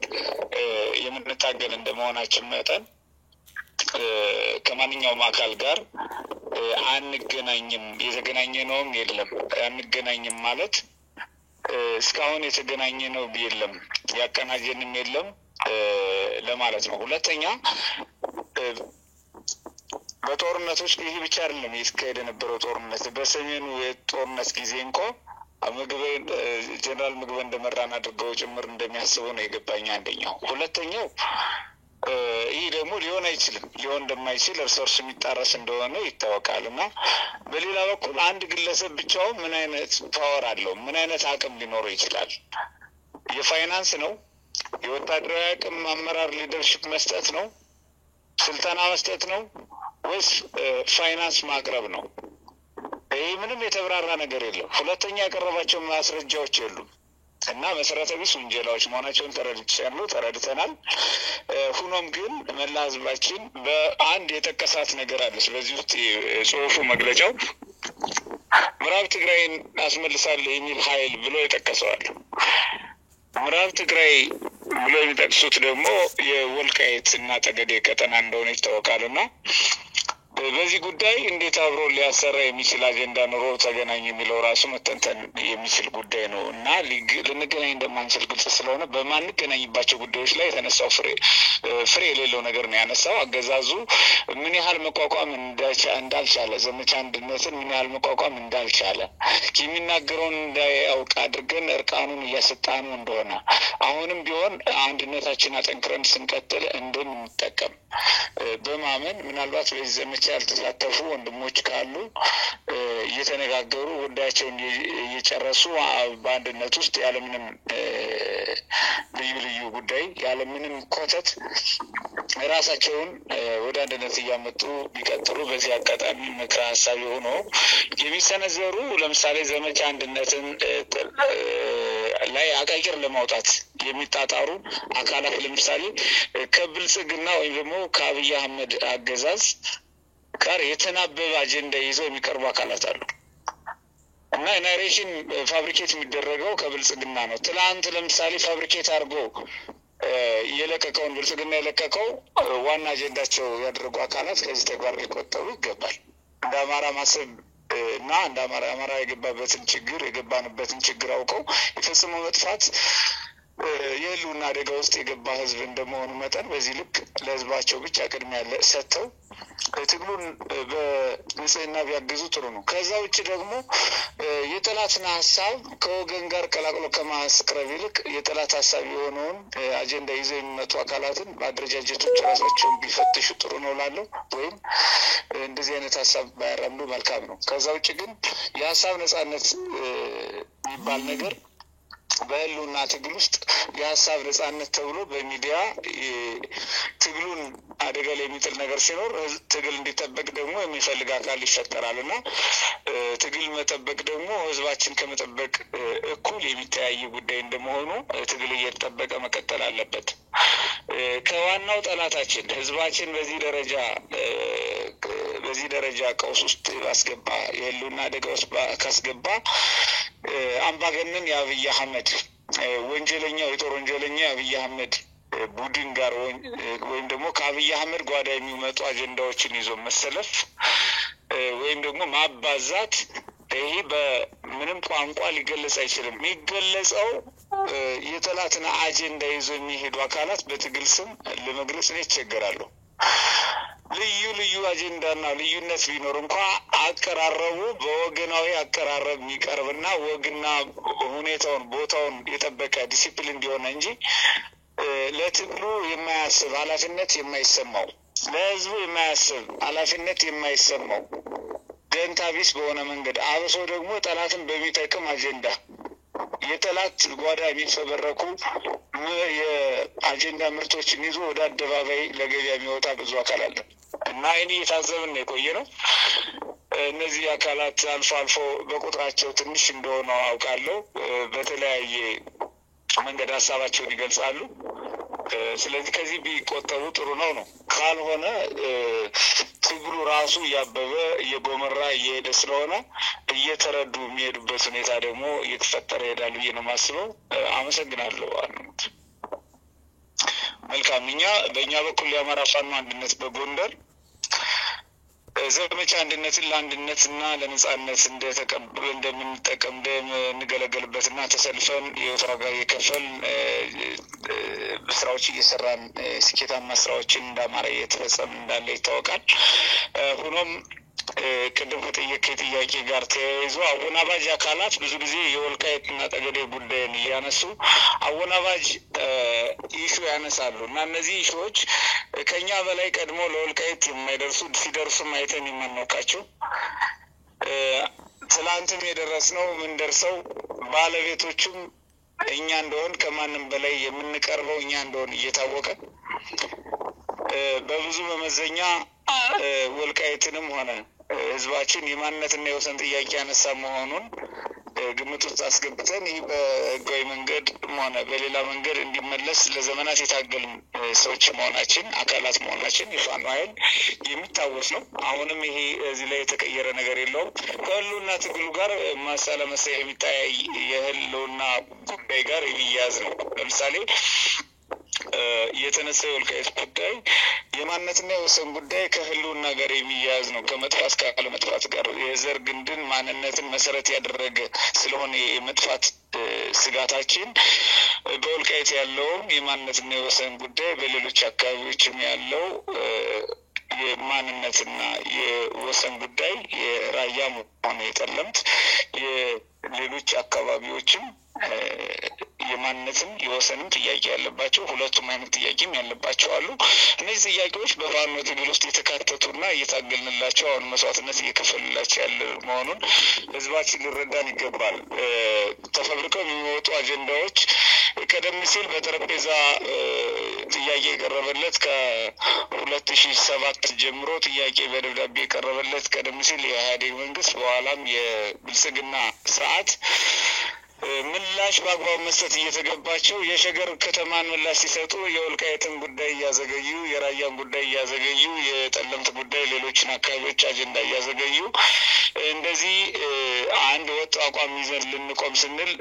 Speaker 2: የምንታገል እንደመሆናችን መጠን ከማንኛውም አካል ጋር አንገናኝም። የተገናኘነውም የለም። አንገናኝም ማለት እስካሁን የተገናኘ ነው የለም፣ ያቀናጀንም የለም ለማለት ነው። ሁለተኛ በጦርነቶች ይህ ብቻ አይደለም የተካሄደ የነበረው ጦርነት። በሰሜኑ የጦርነት ጊዜ እንኳ ጀነራል ምግበ እንደመራን አድርገው ጭምር እንደሚያስበው ነው የገባኝ አንደኛው። ሁለተኛው ይህ ደግሞ ሊሆን አይችልም፣ ሊሆን እንደማይችል እርስ በርሱ የሚጣረስ እንደሆነ ይታወቃል። እና በሌላ በኩል አንድ ግለሰብ ብቻው ምን አይነት ፓወር አለው? ምን አይነት አቅም ሊኖረው ይችላል? የፋይናንስ ነው? የወታደራዊ አቅም አመራር ሊደርሽፕ መስጠት ነው? ስልጠና መስጠት ነው? ወይስ ፋይናንስ ማቅረብ ነው? ይህ ምንም የተብራራ ነገር የለም። ሁለተኛ ያቀረባቸው ማስረጃዎች የሉም እና መሰረተ ቢስ ውንጀላዎች መሆናቸውን ተረድተናል። ሁኖም ግን መላ ህዝባችን በአንድ የጠቀሳት ነገር አለች። በዚህ ውስጥ ጽሁፉ መግለጫው ምዕራብ ትግራይን አስመልሳለሁ የሚል ኃይል ብሎ ይጠቀሰዋል። ምዕራብ ትግራይ ብሎ የሚጠቅሱት ደግሞ የወልቃይት እና ጠገዴ ቀጠና እንደሆነ ይታወቃል። እና በዚህ ጉዳይ እንዴት አብሮ ሊያሰራ የሚችል አጀንዳ ኑሮ ተገናኝ የሚለው ራሱ መተንተን የሚችል ጉዳይ ነው እና ልንገናኝ እንደማንችል ግልጽ ስለሆነ በማንገናኝባቸው ጉዳዮች ላይ የተነሳው ፍሬ የሌለው ነገር ነው ያነሳው። አገዛዙ ምን ያህል መቋቋም እንዳልቻለ ዘመቻ አንድነትን ምን ያህል መቋቋም እንዳልቻለ የሚናገረውን እንዳያውቅ አድርገን እርቃኑን እያሰጣኑ እንደሆነ አሁንም ቢሆን አንድነታችን አጠንክረን ስንቀጥል እንደምንጠቀም በማመን ምናልባት በዚህ ዘመቻ ያልተሳተፉ ወንድሞች ካሉ እየተነጋገሩ ጉዳያቸውን እየጨረሱ በአንድነት ውስጥ ያለምንም ልዩ ጉዳይ ያለምንም ኮተት ራሳቸውን ወደ አንድነት እያመጡ ቢቀጥሉ በዚህ አጋጣሚ ምክረ ሀሳብ ሆኖ የሚሰነዘሩ ለምሳሌ ዘመቻ አንድነትን ላይ አቃቂር ለማውጣት የሚጣጣሩ አካላት ለምሳሌ ከብልጽግና ወይም ደግሞ ከአብይ አህመድ አገዛዝ ጋር የተናበበ አጀንዳ ይዘው የሚቀርቡ አካላት አሉ እና ናሬሽን ፋብሪኬት የሚደረገው ከብልጽግና ነው። ትላንት ለምሳሌ ፋብሪኬት አድርጎ የለቀቀውን ብልጽግና የለቀቀው ዋና አጀንዳቸው ያደረጉ አካላት ከዚህ ተግባር ሊቆጠቡ ይገባል። እንደ አማራ ማሰብ እና እንደ አማራ የገባንበትን ችግር አውቀው የፈጽሞ መጥፋት የህልውና አደጋ ውስጥ የገባ ህዝብ እንደመሆኑ መጠን በዚህ ልክ ለህዝባቸው ብቻ ቅድሚያ ሰጥተው ትግሉን በንጽህና ቢያግዙ ጥሩ ነው። ከዛ ውጭ ደግሞ የጠላትን ሀሳብ ከወገን ጋር ቀላቅሎ ከማስቅረብ ይልቅ የጠላት ሀሳብ የሆነውን አጀንዳ ይዘው የሚመጡ አካላትን በአደረጃጀቶች ራሳቸውን ቢፈትሹ ጥሩ ነው ላለው ወይም እንደዚህ አይነት ሀሳብ ባያራምዱ መልካም ነው። ከዛ ውጭ ግን የሀሳብ ነጻነት የሚባል ነገር በህልውና ትግል ውስጥ የሀሳብ ነጻነት ተብሎ በሚዲያ ትግሉን አደጋ ላይ የሚጥል ነገር ሲኖር ትግል እንዲጠበቅ ደግሞ የሚፈልግ አካል ይፈጠራል እና ትግል መጠበቅ ደግሞ ህዝባችን ከመጠበቅ እኩል የሚተያይ ጉዳይ እንደመሆኑ ትግል እየተጠበቀ መቀጠል አለበት። ከዋናው ጠላታችን ህዝባችን በዚህ ደረጃ ቀውስ ውስጥ ባስገባ የህልውና አደጋ ውስጥ ካስገባ አምባገነን የአብይ አህመድ ወንጀለኛው የጦር ወንጀለኛ የአብይ አህመድ ቡድን ጋር ወይም ደግሞ ከአብይ አህመድ ጓዳ የሚመጡ አጀንዳዎችን ይዞ መሰለፍ ወይም ደግሞ ማባዛት ይሄ በምንም ቋንቋ ሊገለጽ አይችልም። የሚገለጸው የጠላትን አጀንዳ ይዞ የሚሄዱ አካላት በትግል ስም ለመግለጽ ነው ይቸገራሉ። ልዩ አጀንዳና ልዩነት ቢኖር እንኳ አቀራረቡ በወገናዊ አቀራረብ የሚቀርብና ወግና ሁኔታውን ቦታውን የጠበቀ ዲሲፕሊን እንዲሆነ እንጂ ለትግሉ የማያስብ ኃላፊነት የማይሰማው ለህዝቡ የማያስብ ኃላፊነት የማይሰማው ደንታ ቢስ በሆነ መንገድ አብሶ ደግሞ ጠላትን በሚጠቅም አጀንዳ የጠላት ጓዳ የሚፈበረኩ የአጀንዳ ምርቶችን ይዞ ወደ አደባባይ ለገበያ የሚወጣ ብዙ አካል አለ እና እኔ የታዘብን ነው የቆየ ነው። እነዚህ አካላት አልፎ አልፎ በቁጥራቸው ትንሽ እንደሆነ አውቃለሁ። በተለያየ መንገድ ሀሳባቸውን ይገልጻሉ። ስለዚህ ከዚህ ቢቆጠቡ ጥሩ ነው። ካልሆነ ትግሉ ራሱ እያበበ እየጎመራ እየሄደ ስለሆነ እየተረዱ የሚሄዱበት ሁኔታ ደግሞ እየተፈጠረ ይሄዳሉ ብዬ ነው የማስበው። አመሰግናለሁ። መልካም። በእኛ በኩል የአማራ ፋኖ አንድነት በጎንደር ዘመቻ አንድነትን ለአንድነትና ለነጻነት እንደምንጠቀም እንደምንገለገልበትና ተሰልፈን የህይወት ዋጋ የከፈልን ስራዎች እየሰራን ስኬታማ ስራዎችን እንዳማረ እየተፈጸም እንዳለ ይታወቃል። ሆኖም ቅድም ከጠየቀኝ ጥያቄ ጋር ተያይዞ አወናባጅ አካላት ብዙ ጊዜ የወልቃይትና ጠገዴ ጉዳይን እያነሱ አወናባጅ ኢሹ ያነሳሉ እና እነዚህ ኢሹዎች ከኛ በላይ ቀድሞ ለወልቃይት የማይደርሱ ሲደርሱም አይተን የማናውቃቸው ትላንትም የደረስነው ምንደርሰው ባለቤቶቹም እኛ እንደሆን ከማንም በላይ የምንቀርበው እኛ እንደሆን እየታወቀ በብዙ መመዘኛ ወልቃይትንም ሆነ ህዝባችን የማንነትና የወሰን ጥያቄ ያነሳ መሆኑን ግምት ውስጥ አስገብተን ይህ በህጋዊ መንገድ ሆነ በሌላ መንገድ እንዲመለስ ለዘመናት የታገልን ሰዎች መሆናችን አካላት መሆናችን የፋኖ ኃይል የሚታወስ ነው። አሁንም ይሄ እዚህ ላይ የተቀየረ ነገር የለውም። ከህልውና ትግሉ ጋር ማሳ ለመሳ የሚታይ የህልውና ጉዳይ ጋር የሚያያዝ ነው። ለምሳሌ የተነሳው የወልቃይት ጉዳይ የማንነትና የወሰን ጉዳይ ከህልውና ጋር የሚያያዝ ነው። ከመጥፋት ካለመጥፋት ጋር የዘር ግንድን ማንነትን መሰረት ያደረገ ስለሆነ የመጥፋት ስጋታችን በወልቃይት ያለውም የማንነትና የወሰን ጉዳይ በሌሎች አካባቢዎችም ያለው የማንነትና የወሰን ጉዳይ የራያም ሆነ የጠለምት የሌሎች አካባቢዎችም የማንነትም የወሰንም ጥያቄ ያለባቸው ሁለቱም አይነት ጥያቄም ያለባቸው አሉ። እነዚህ ጥያቄዎች በፋኖ ትግል ውስጥ የተካተቱና እየታገልንላቸው አሁን መስዋዕትነት እየከፈልላቸው ያለ መሆኑን ህዝባችን ሊረዳን ይገባል። ተፈብርከው የሚወጡ አጀንዳዎች ቀደም ሲል በጠረጴዛ ጥያቄ የቀረበለት ከ2007 ጀምሮ ጥያቄ በደብዳቤ የቀረበለት ቀደም ሲል የኢህአዴግ መንግስት በኋላም የብልጽግና ስርዓት ምላሽ በአግባቡ መስጠት እየተገባቸው የሸገር ከተማን ምላሽ ሲሰጡ የወልቃይትን ጉዳይ እያዘገዩ የራያን ጉዳይ እያዘገዩ የጠለምት ጉዳይ ሌሎችን አካባቢዎች አጀንዳ እያዘገዩ እንደዚህ አንድ ወጥ አቋም ይዘን ልንቆም ስንል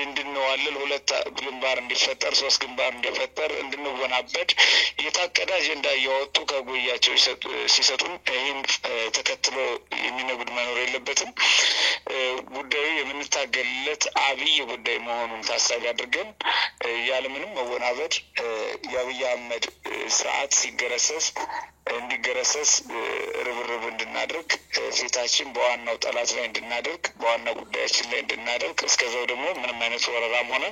Speaker 2: እንድንዋልል ሁለት ግንባር እንዲፈጠር ሶስት ግንባር እንዲፈጠር እንድንወናበድ የታቀደ አጀንዳ እያወጡ ከጎያቸው ሲሰጡን ይህን ተከትሎ የሚነጉድ መኖር የለበትም። ጉዳዩ የምንታገልለት አብይ ጉዳይ መሆኑን ታሳቢ አድርገን ያለምንም መወናበድ የአብይ አህመድ ስርዓት እንዲገረሰስ ርብርብ እንድናደርግ ፊታችን በዋናው ጠላት ላይ እንድናደርግ በዋና ጉዳያችን ላይ እንድናደርግ እስከዛው ደግሞ ምንም አይነት ወረራም ሆነ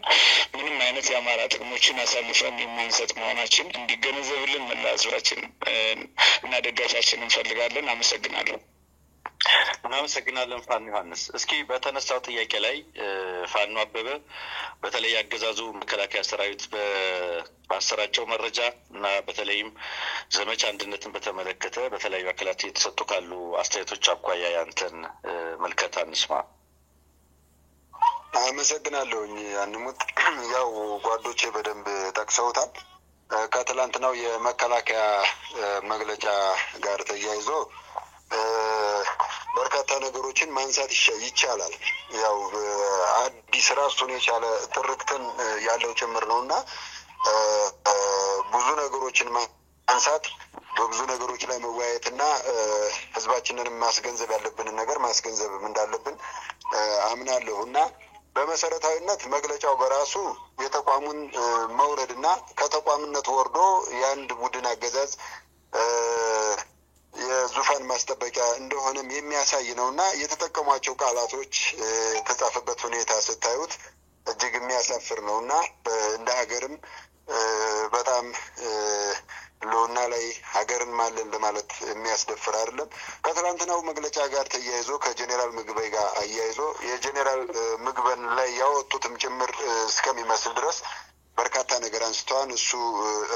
Speaker 2: ምንም አይነት የአማራ ጥቅሞችን አሳልፈን የማንሰጥ መሆናችን እንዲገነዘብልን መላ ህዝባችን እና ደጋፊያችን እንፈልጋለን። አመሰግናለሁ።
Speaker 1: እናመሰግናለን ፋኖ ዮሐንስ። እስኪ በተነሳው ጥያቄ ላይ ፋኖ አበበ በተለይ አገዛዙ መከላከያ ሰራዊት በአሰራጨው መረጃ እና በተለይም ዘመቻ አንድነትን በተመለከተ በተለያዩ አካላት የተሰጡ ካሉ አስተያየቶች አኳያ ያንተን መልከታ እንስማ።
Speaker 4: አመሰግናለሁኝ አንሙት። ያው ጓዶቼ በደንብ ጠቅሰውታል። ከትላንትናው የመከላከያ መግለጫ ጋር ተያይዞ በርካታ ነገሮችን ማንሳት ይቻላል። ያው አዲስ ራሱን የቻለ ትርክትን ያለው ጭምር ነው እና ብዙ ነገሮችን ማንሳት በብዙ ነገሮች ላይ መወያየትና ህዝባችንንም ማስገንዘብ ያለብንን ነገር ማስገንዘብም እንዳለብን አምናለሁ እና በመሰረታዊነት መግለጫው በራሱ የተቋሙን መውረድና ከተቋምነት ወርዶ የአንድ ቡድን አገዛዝ የዙፋን ማስጠበቂያ እንደሆነም የሚያሳይ ነው እና የተጠቀሟቸው ቃላቶች የተጻፈበት ሁኔታ ስታዩት እጅግ የሚያሳፍር ነው እና እንደ ሀገርም በጣም ሎና ላይ ሀገርን ማለን ለማለት የሚያስደፍር አይደለም። ከትላንትናው መግለጫ ጋር ተያይዞ ከጄኔራል ምግበይ ጋር አያይዞ የጄኔራል ምግበን ላይ ያወጡትም ጭምር እስከሚመስል ድረስ በርካታ ነገር አንስተዋል። እሱ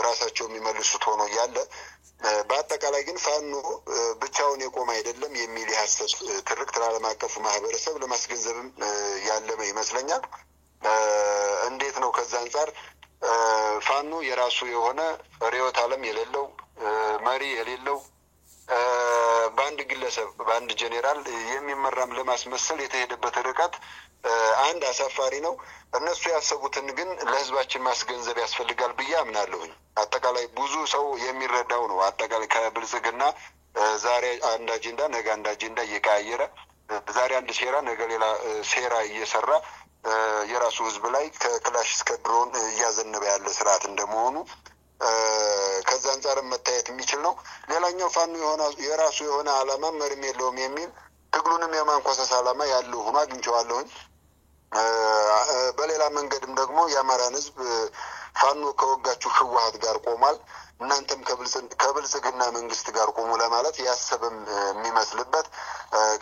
Speaker 4: ራሳቸው የሚመልሱት ሆኖ እያለ በአጠቃላይ ግን ፋኖ ብቻውን የቆመ አይደለም የሚል የሀሰት ትርክት ለዓለም አቀፉ ማህበረሰብ ለማስገንዘብም ያለመ ይመስለኛል። እንዴት ነው? ከዛ አንጻር ፋኖ የራሱ የሆነ ርዕዮተ ዓለም የሌለው መሪ የሌለው በአንድ ግለሰብ በአንድ ጄኔራል የሚመራም ለማስመሰል የተሄደበት ርቀት አንድ አሳፋሪ ነው። እነሱ ያሰቡትን ግን ለህዝባችን ማስገንዘብ ያስፈልጋል ብዬ አምናለሁኝ። አጠቃላይ ብዙ ሰው የሚረዳው ነው። አጠቃላይ ከብልጽግና ዛሬ አንድ አጀንዳ ነገ አንድ አጀንዳ እየቀያየረ ዛሬ አንድ ሴራ ነገ ሌላ ሴራ እየሰራ የራሱ ህዝብ ላይ ከክላሽ እስከ ድሮን እያዘነበ ያለ ስርዓት እንደመሆኑ ከዛ አንጻርም መታየት የሚችል ነው። ሌላኛው ፋኖ የራሱ የሆነ ዓላማ መርም የለውም የሚል ትግሉንም የማንኮሰስ ዓላማ ያለው ሆኖ አግኝቼዋለሁኝ። በሌላ መንገድም ደግሞ የአማራን ህዝብ ፋኖ ከወጋችሁ ህወሓት ጋር ቆሟል፣ እናንተም ከብልጽግና መንግስት ጋር ቆሙ ለማለት ያሰበም የሚመስልበት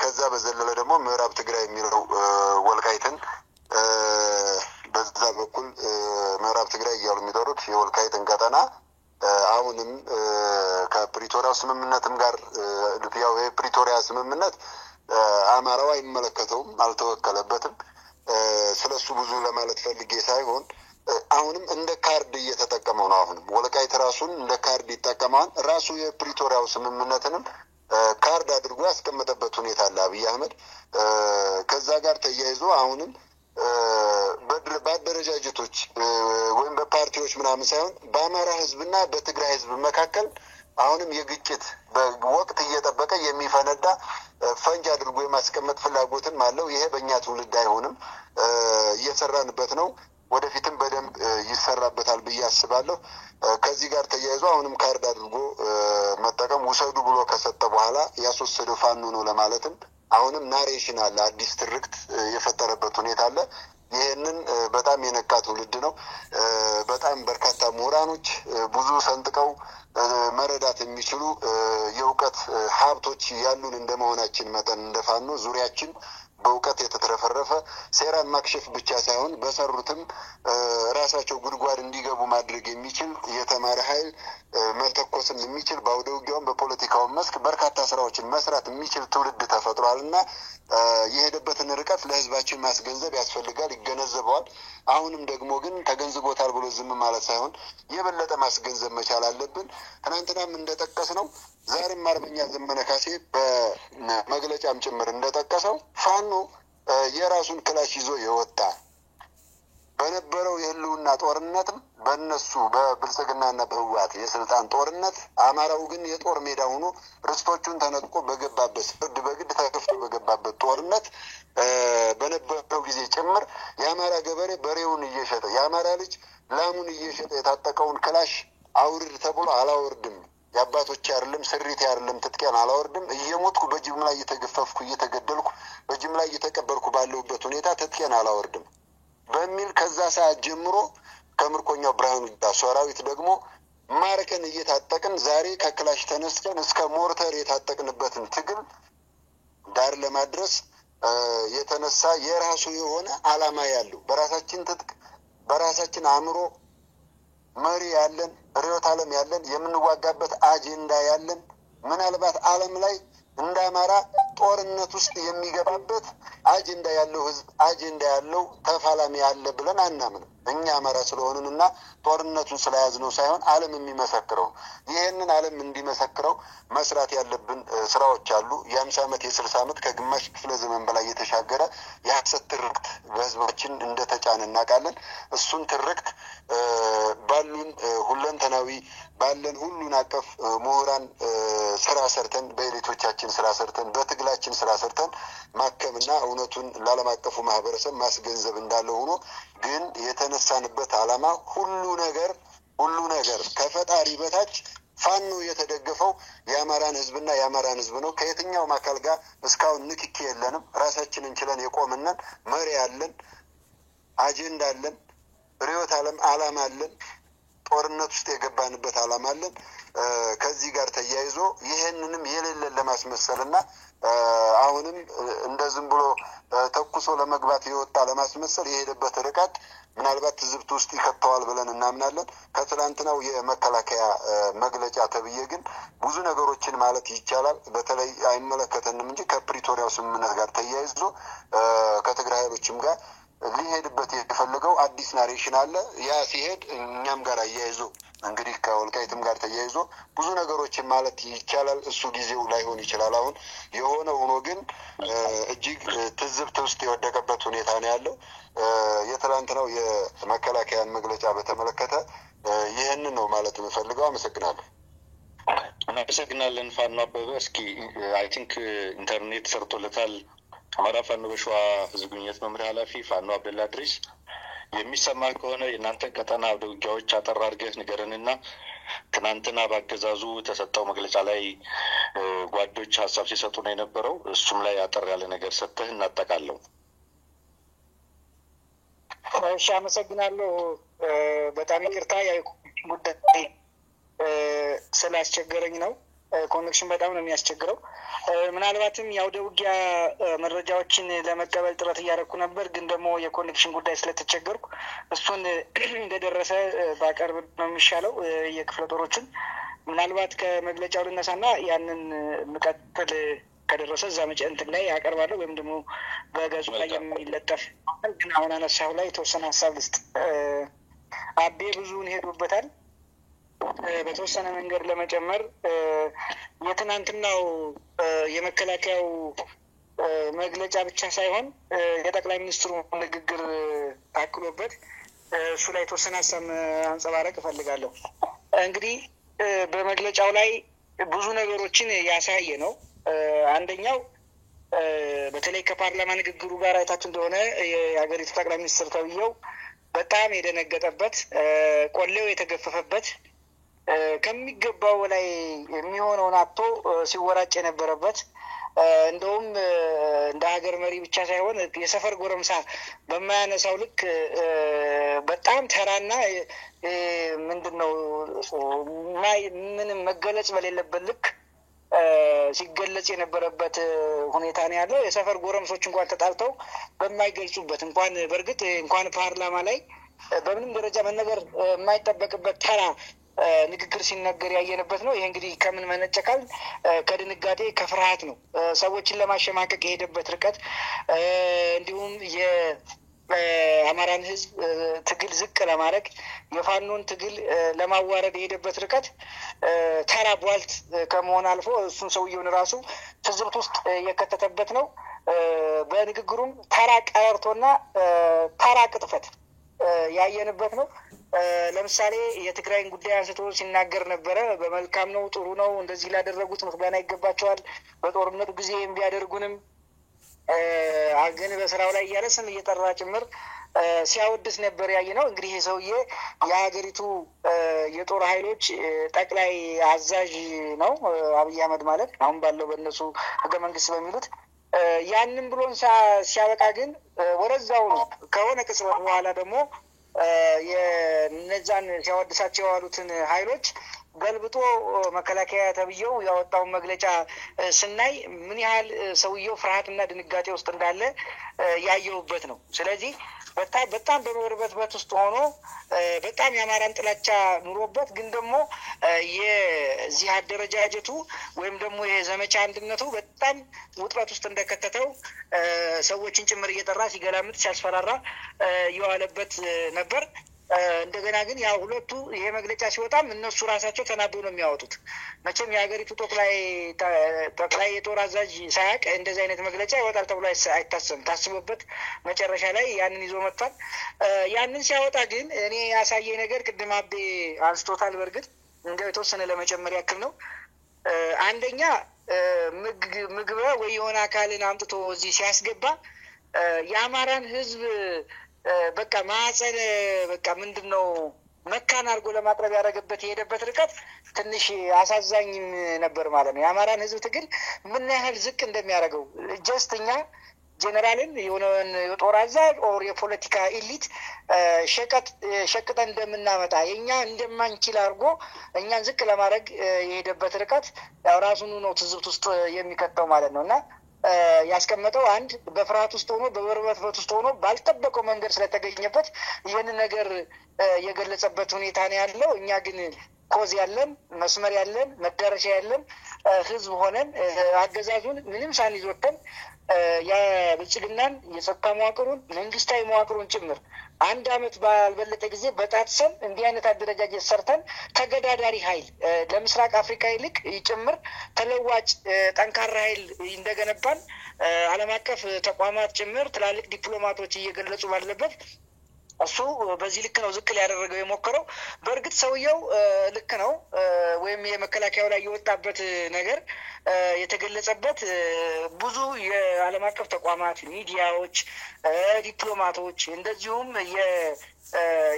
Speaker 4: ከዛ በዘለለ ደግሞ ምዕራብ ትግራይ የሚለው ወልቃይትን በዛ በኩል ምዕራብ ትግራይ እያሉ የሚጠሩት የወልቃይትን ቀጠና አሁንም ከፕሪቶሪያው ስምምነትም ጋር ያው የፕሪቶሪያ ስምምነት አማራው አይመለከተውም፣ አልተወከለበትም። ስለሱ ብዙ ለማለት ፈልጌ ሳይሆን አሁንም እንደ ካርድ እየተጠቀመው ነው። አሁንም ወልቃይት ራሱን እንደ ካርድ ይጠቀማል። ራሱ የፕሪቶሪያው ስምምነትንም ካርድ አድርጎ ያስቀመጠበት ሁኔታ አለ አብይ አህመድ። ከዛ ጋር ተያይዞ አሁንም በአደረጃጀቶች ወይም በፓርቲዎች ምናምን ሳይሆን በአማራ ህዝብና በትግራይ ህዝብ መካከል አሁንም የግጭት በወቅት እየጠበቀ የሚፈነዳ ፈንጅ አድርጎ የማስቀመጥ ፍላጎትም አለው። ይሄ በእኛ ትውልድ አይሆንም፣ እየሰራንበት ነው። ወደፊትም በደንብ ይሰራበታል ብዬ አስባለሁ። ከዚህ ጋር ተያይዞ አሁንም ካርድ አድርጎ መጠቀም ውሰዱ ብሎ ከሰጠ በኋላ ያስወሰደው ፋኖ ነው ለማለትም አሁንም ናሬሽን አለ፣ አዲስ ትርክት የፈጠረበት ሁኔታ አለ። ይህንን በጣም የነቃ ትውልድ ነው። በጣም በርካታ ምሁራኖች ብዙ ሰንጥቀው መረዳት የሚችሉ የእውቀት ሀብቶች ያሉን እንደመሆናችን መጠን እንደ ፋኖ ዙሪያችን በእውቀት የተትረፈረፈ ሴራን ማክሸፍ ብቻ ሳይሆን በሰሩትም ራሳቸው ጉድጓድ እንዲገቡ ማድረግ የሚችል የተማረ ኃይል መተኮስም የሚችል በአውደ ውጊያውም በፖለቲካውን መስክ በርካታ ስራዎችን መስራት የሚችል ትውልድ ተፈጥሯል እና የሄደበትን ርቀት ለህዝባችን ማስገንዘብ ያስፈልጋል። ይገነዘበዋል። አሁንም ደግሞ ግን ተገንዝቦታል ብሎ ዝም ማለት ሳይሆን የበለጠ ማስገንዘብ መቻል አለብን። ትናንትናም እንደጠቀስ ነው፣ ዛሬም አርበኛ ዘመነ ካሴ በመግለጫም ጭምር እንደጠቀሰው ፋኖ የራሱን ክላሽ ይዞ የወጣ በነበረው የህልውና ጦርነትም በእነሱ በብልጽግናና በህወሓት የስልጣን ጦርነት አማራው ግን የጦር ሜዳ ሆኖ ርስቶቹን ተነጥቆ በገባበት ፍርድ በግድ ተከፍቶ በገባበት ጦርነት በነበረው ጊዜ ጭምር የአማራ ገበሬ በሬውን እየሸጠ የአማራ ልጅ ላሙን እየሸጠ የታጠቀውን ክላሽ አውርድ ተብሎ አላወርድም፣ የአባቶች አይደለም ስሪት አይደለም ትጥቄን አላወርድም፣ እየሞትኩ በጅምላ እየተገፈፍኩ እየተገደልኩ በጅምላ እየተቀበርኩ ባለሁበት ሁኔታ ትጥቄን አላወርድም በሚል ከዛ ሰዓት ጀምሮ ከምርኮኛው ብርሃኑ ሰራዊት ደግሞ ማርከን እየታጠቅን ዛሬ ከክላሽ ተነስተን እስከ ሞርተር የታጠቅንበትን ትግል ዳር ለማድረስ የተነሳ የራሱ የሆነ ዓላማ ያለው በራሳችን ትጥቅ በራሳችን አእምሮ መሪ ያለን ርዕዮተ ዓለም ያለን የምንዋጋበት አጀንዳ ያለን ምናልባት ዓለም ላይ እንደ አማራ ጦርነት ውስጥ የሚገባበት አጀንዳ ያለው ህዝብ አጀንዳ ያለው ተፋላሚ ያለ ብለን አናምንም። እኛ አማራ ስለሆንንና ጦርነቱን ስለያዝነው ሳይሆን ዓለም የሚመሰክረው ይሄንን ዓለም እንዲመሰክረው መስራት ያለብን ስራዎች አሉ። የ50 ዓመት የ60 ዓመት ከግማሽ ክፍለ ዘመን በላይ የተሻገረ የሐሰት ትርክት በህዝባችን እንደተጫነ እናውቃለን። እሱን ትርክት ባሉን ሁለንተናዊ ባለን ሁሉን አቀፍ ምሁራን ስራ ሰርተን በኤሊቶቻችን ስራ ሰርተን በትግላችን ስራ ሰርተን ማከምና እውነቱን ለዓለም አቀፉ ማህበረሰብ ማስገንዘብ እንዳለ ሆኖ ግን የተነሳንበት ዓላማ ሁሉ ነገር ከፈጣሪ በታች ፋኖ የተደገፈው የአማራን ህዝብና የአማራን ህዝብ ነው። ከየትኛውም አካል ጋር እስካሁን ንክኪ የለንም። ራሳችንን ችለን የቆምነን መሪ ያለን አጀንዳ አለን። ርዕዮተ ዓለም ዓላማ አለን። ጦርነት ውስጥ የገባንበት ዓላማ አለን። ከዚህ ጋር ተያይዞ ይሄንንም የሌለን ለማስመሰልና አሁንም እንደዝም ብሎ ተኩሶ ለመግባት የወጣ ለማስመሰል የሄደበት ርቀት ምናልባት ትዝብት ውስጥ ይከተዋል ብለን እናምናለን። ከትላንትናው የመከላከያ መግለጫ ተብዬ ግን ብዙ ነገሮችን ማለት ይቻላል። በተለይ አይመለከተንም እንጂ ከፕሪቶሪያው ስምምነት ጋር ተያይዞ ከትግራይ ኃይሎችም ጋር ሊሄድበት የፈለገው አዲስ ናሬሽን አለ። ያ ሲሄድ እኛም ጋር አያይዞ እንግዲህ ከወልቃይትም ጋር ተያይዞ ብዙ ነገሮችን ማለት ይቻላል። እሱ ጊዜው ላይሆን ይችላል። አሁን የሆነ ሆኖ ግን እጅግ ትዝብት ውስጥ የወደቀበት ሁኔታ ነው ያለው። የትላንትናው የመከላከያን መግለጫ በተመለከተ ይህንን ነው ማለት የምፈልገው። አመሰግናለሁ።
Speaker 1: እናመሰግናለን ፋኖ አበበ። እስኪ አይ ቲንክ ኢንተርኔት ሰርቶለታል። አማራ ፋኖ በሸዋ ህዝብ ግንኙነት መምሪያ ኃላፊ ፋኖ አብደላ ድሪስ የሚሰማ ከሆነ የእናንተ ቀጠና አውደ ውጊያዎች አጠር አድርገህ ንገረንና ትናንትና በአገዛዙ ተሰጠው መግለጫ ላይ ጓዶች ሀሳብ ሲሰጡ ነው የነበረው። እሱም ላይ አጠር ያለ ነገር ሰጥተህ እናጠቃለው።
Speaker 3: እሺ፣ አመሰግናለሁ። በጣም ይቅርታ ጉዳይ ስላስቸገረኝ ነው። ኮኔክሽን በጣም ነው የሚያስቸግረው። ምናልባትም የአውደ ውጊያ መረጃዎችን ለመቀበል ጥረት እያደረኩ ነበር፣ ግን ደግሞ የኮኔክሽን ጉዳይ ስለተቸገርኩ እሱን እንደደረሰ ባቀርብ ነው የሚሻለው። የክፍለ ጦሮችን ምናልባት ከመግለጫው ልነሳና ያንን ምቀጥል ከደረሰ እዛ እንትን ላይ ያቀርባለሁ፣ ወይም ደግሞ በገጹ ላይ የሚለጠፍ ግን አሁን አነሳሁ ላይ የተወሰነ ሀሳብ ልስጥ። አቤ ብዙውን ሄዶበታል። በተወሰነ መንገድ ለመጨመር የትናንትናው የመከላከያው መግለጫ ብቻ ሳይሆን የጠቅላይ ሚኒስትሩ ንግግር ታክሎበት እሱ ላይ የተወሰነ ሀሳብ አንጸባረቅ እፈልጋለሁ። እንግዲህ በመግለጫው ላይ ብዙ ነገሮችን ያሳየ ነው። አንደኛው በተለይ ከፓርላማ ንግግሩ ጋር አይታችሁ እንደሆነ የሀገሪቱ ጠቅላይ ሚኒስትር ተብዬው በጣም የደነገጠበት፣ ቆሌው የተገፈፈበት፣ ከሚገባው ላይ የሚሆነውን አጥቶ ሲወራጭ የነበረበት፣ እንደውም እንደ ሀገር መሪ ብቻ ሳይሆን የሰፈር ጎረምሳ በማያነሳው ልክ በጣም ተራና ምንድነው ምንም መገለጽ በሌለበት ልክ ሲገለጽ የነበረበት ሁኔታ ነው ያለው። የሰፈር ጎረምሶች እንኳን ተጣልተው በማይገልጹበት እንኳን በእርግጥ እንኳን ፓርላማ ላይ በምንም ደረጃ መነገር የማይጠበቅበት ተራ ንግግር ሲነገር ያየንበት ነው። ይሄ እንግዲህ ከምን መነጨካል? ከድንጋጤ ከፍርሃት ነው። ሰዎችን ለማሸማቀቅ የሄደበት ርቀት እንዲሁም የአማራን ሕዝብ ትግል ዝቅ ለማድረግ የፋኖን ትግል ለማዋረድ የሄደበት ርቀት ተራ ቧልት ከመሆን አልፎ እሱን ሰውየውን ራሱ ትዝብት ውስጥ የከተተበት ነው። በንግግሩም ተራ ቀረርቶና ተራ ቅጥፈት ያየንበት ነው። ለምሳሌ የትግራይን ጉዳይ አንስቶ ሲናገር ነበረ። በመልካም ነው፣ ጥሩ ነው፣ እንደዚህ ላደረጉት ምስጋና ይገባቸዋል፣ በጦርነቱ ጊዜ ቢያደርጉንም ግን በስራው ላይ እያለ ስም እየጠራ ጭምር ሲያወድስ ነበር ያየ ነው። እንግዲህ ይህ ሰውዬ የሀገሪቱ የጦር ኃይሎች ጠቅላይ አዛዥ ነው፣ አብይ አህመድ ማለት አሁን ባለው በእነሱ ህገ መንግስት በሚሉት። ያንን ብሎን ሲያበቃ ግን ወደዛው ነው ከሆነ ቅጽበት በኋላ ደግሞ የነዛን ሲያወድሳቸው የዋሉትን ኃይሎች
Speaker 5: ገልብጦ መከላከያ ተብዬው ያወጣውን መግለጫ ስናይ ምን ያህል ሰውየው ፍርሃትና ድንጋጤ ውስጥ እንዳለ ያየውበት ነው። ስለዚህ በጣም በመርበትበት ውስጥ ሆኖ በጣም የአማራን ጥላቻ ኑሮበት ግን ደግሞ የዚህ አደረጃጀቱ ወይም ደግሞ የዘመቻ አንድነቱ በጣም ውጥረት ውስጥ እንደከተተው ሰዎችን ጭምር እየጠራ ሲገላምጥ ሲያስፈራራ የዋለበት ነበር። እንደገና ግን ያው ሁለቱ ይሄ መግለጫ ሲወጣም እነሱ ራሳቸው ተናበው ነው የሚያወጡት። መቼም የሀገሪቱ ጠቅላይ የጦር አዛዥ ሳያውቅ እንደዚህ አይነት መግለጫ ይወጣል ተብሎ አይታሰብም። ታስቦበት መጨረሻ ላይ ያንን ይዞ መጥቷል። ያንን ሲያወጣ ግን እኔ ያሳየኝ ነገር ቅድም አቤ አንስቶታል። በእርግጥ እንደው የተወሰነ ለመጨመር ያክል ነው። አንደኛ ምግብ ወይ የሆነ አካልን አምጥቶ እዚህ ሲያስገባ የአማራን ሕዝብ በቃ ማዕፀን በቃ ምንድነው መካን አድርጎ ለማቅረብ ያደረገበት የሄደበት ርቀት ትንሽ አሳዛኝም ነበር ማለት ነው። የአማራን ሕዝብ ትግል ምን ያህል ዝቅ እንደሚያደርገው ጀስት እኛ ጀነራልን የሆነን የጦር አዛዥ ኦር የፖለቲካ ኢሊት ሸቅጠን እንደምናመጣ የኛ እንደማንችል አድርጎ እኛን ዝቅ ለማድረግ የሄደበት ርቀት ያው ራሱን ነው ትዝብት ውስጥ የሚከተው ማለት ነው። እና ያስቀመጠው አንድ በፍርሃት ውስጥ ሆኖ በበርበትበት ውስጥ ሆኖ ባልጠበቀው መንገድ ስለተገኘበት ይህንን ነገር የገለጸበት ሁኔታ ነው ያለው። እኛ ግን ኮዝ ያለን መስመር ያለን መዳረሻ ያለን ህዝብ ሆነን አገዛዙን ምንም ሳንይዝ ወጥተን የብልጽግናን የጸጥታ መዋቅሩን መንግስታዊ መዋቅሩን ጭምር 1 ዓመት ባልበለጠ ጊዜ በጣጥሰን እንዲህ አይነት አደረጃጀት ሰርተን ተገዳዳሪ ኃይል ለምስራቅ አፍሪካ ይልቅ ጭምር ተለዋጭ ጠንካራ ኃይል እንደገነባን ዓለም አቀፍ ተቋማት ጭምር ትላልቅ ዲፕሎማቶች እየገለጹ ባለበት እሱ በዚህ ልክ ነው ዝቅ ሊያደረገው የሞከረው። በእርግጥ ሰውየው ልክ ነው ወይም የመከላከያው ላይ የወጣበት ነገር የተገለጸበት ብዙ የዓለም አቀፍ ተቋማት፣ ሚዲያዎች፣ ዲፕሎማቶች እንደዚሁም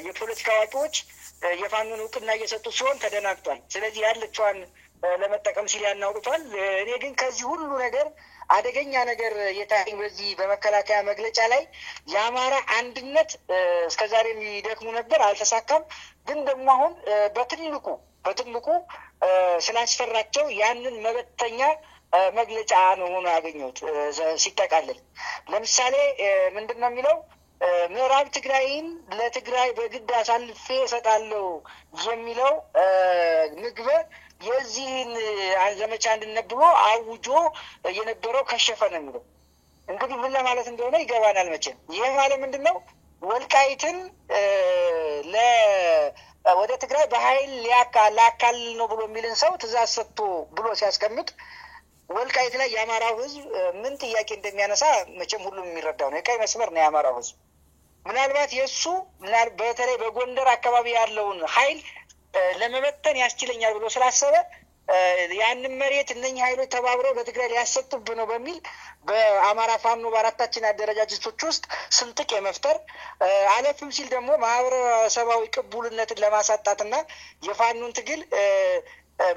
Speaker 5: የፖለቲካ አዋቂዎች የፋኖን እውቅና እየሰጡ ሲሆን ተደናግጧል። ስለዚህ ያለችዋን ለመጠቀም ሲል ያናውጡታል። እኔ ግን ከዚህ ሁሉ ነገር አደገኛ ነገር የታየኝ በዚህ በመከላከያ መግለጫ ላይ የአማራ አንድነት እስከዛሬ የሚደክሙ ነበር፣ አልተሳካም። ግን ደግሞ አሁን በትልቁ ስላስፈራቸው ያንን መበተኛ መግለጫ ነው ሆኖ ያገኘሁት። ሲጠቃልል ለምሳሌ ምንድን ነው የሚለው? ምዕራብ ትግራይን ለትግራይ በግድ አሳልፌ እሰጣለሁ የሚለው ምግበ የዚህን ዘመቻ አንድነት ብሎ አውጆ የነበረው ከሸፈ ነው የሚለው። እንግዲህ ምን ለማለት እንደሆነ ይገባናል መቼም። ይህ ማለት ምንድን ነው? ወልቃይትን ወደ ትግራይ በኃይል ላካል ነው ብሎ የሚልን ሰው ትእዛዝ ሰጥቶ ብሎ ሲያስቀምጥ ወልቃይት ላይ የአማራው ሕዝብ ምን ጥያቄ እንደሚያነሳ መቼም ሁሉም የሚረዳው ነው። የቀይ መስመር ነው የአማራው ሕዝብ። ምናልባት የእሱ በተለይ በጎንደር አካባቢ ያለውን ኃይል ለመበተን ያስችለኛል ብሎ ስላሰበ ያንን መሬት እነኚህ ኃይሎች ተባብረው ለትግራይ ሊያሰጡብህ ነው በሚል በአማራ ፋኖ በአራታችን አደረጃጀቶች ውስጥ ስንጥቅ የመፍጠር አለፍም ሲል ደግሞ ማህበረሰባዊ ቅቡልነትን ለማሳጣትና የፋኖን ትግል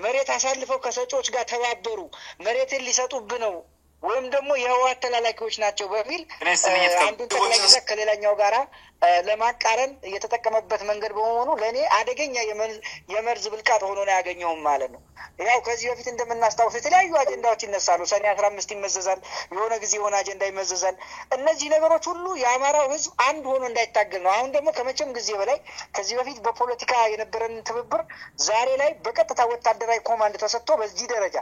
Speaker 5: መሬት አሳልፈው ከሰጪዎች ጋር ተባበሩ፣ መሬትን ሊሰጡብህ ነው ወይም ደግሞ የህወሓት ተላላኪዎች ናቸው በሚል አንዱን ጠቅላይ ግዛት ከሌላኛው ጋራ ለማቃረን የተጠቀመበት መንገድ በመሆኑ ለእኔ አደገኛ የመርዝ ብልቃጥ ሆኖ ነው ያገኘውም ማለት ነው። ያው ከዚህ በፊት እንደምናስታውስ የተለያዩ አጀንዳዎች ይነሳሉ። ሰኔ 15 ይመዘዛል፣ የሆነ ጊዜ የሆነ አጀንዳ ይመዘዛል። እነዚህ ነገሮች ሁሉ የአማራው ህዝብ አንድ ሆኖ እንዳይታገል ነው። አሁን ደግሞ ከመቼም ጊዜ በላይ ከዚህ በፊት በፖለቲካ የነበረን ትብብር ዛሬ ላይ በቀጥታ ወታደራዊ ኮማንድ ተሰጥቶ በዚህ ደረጃ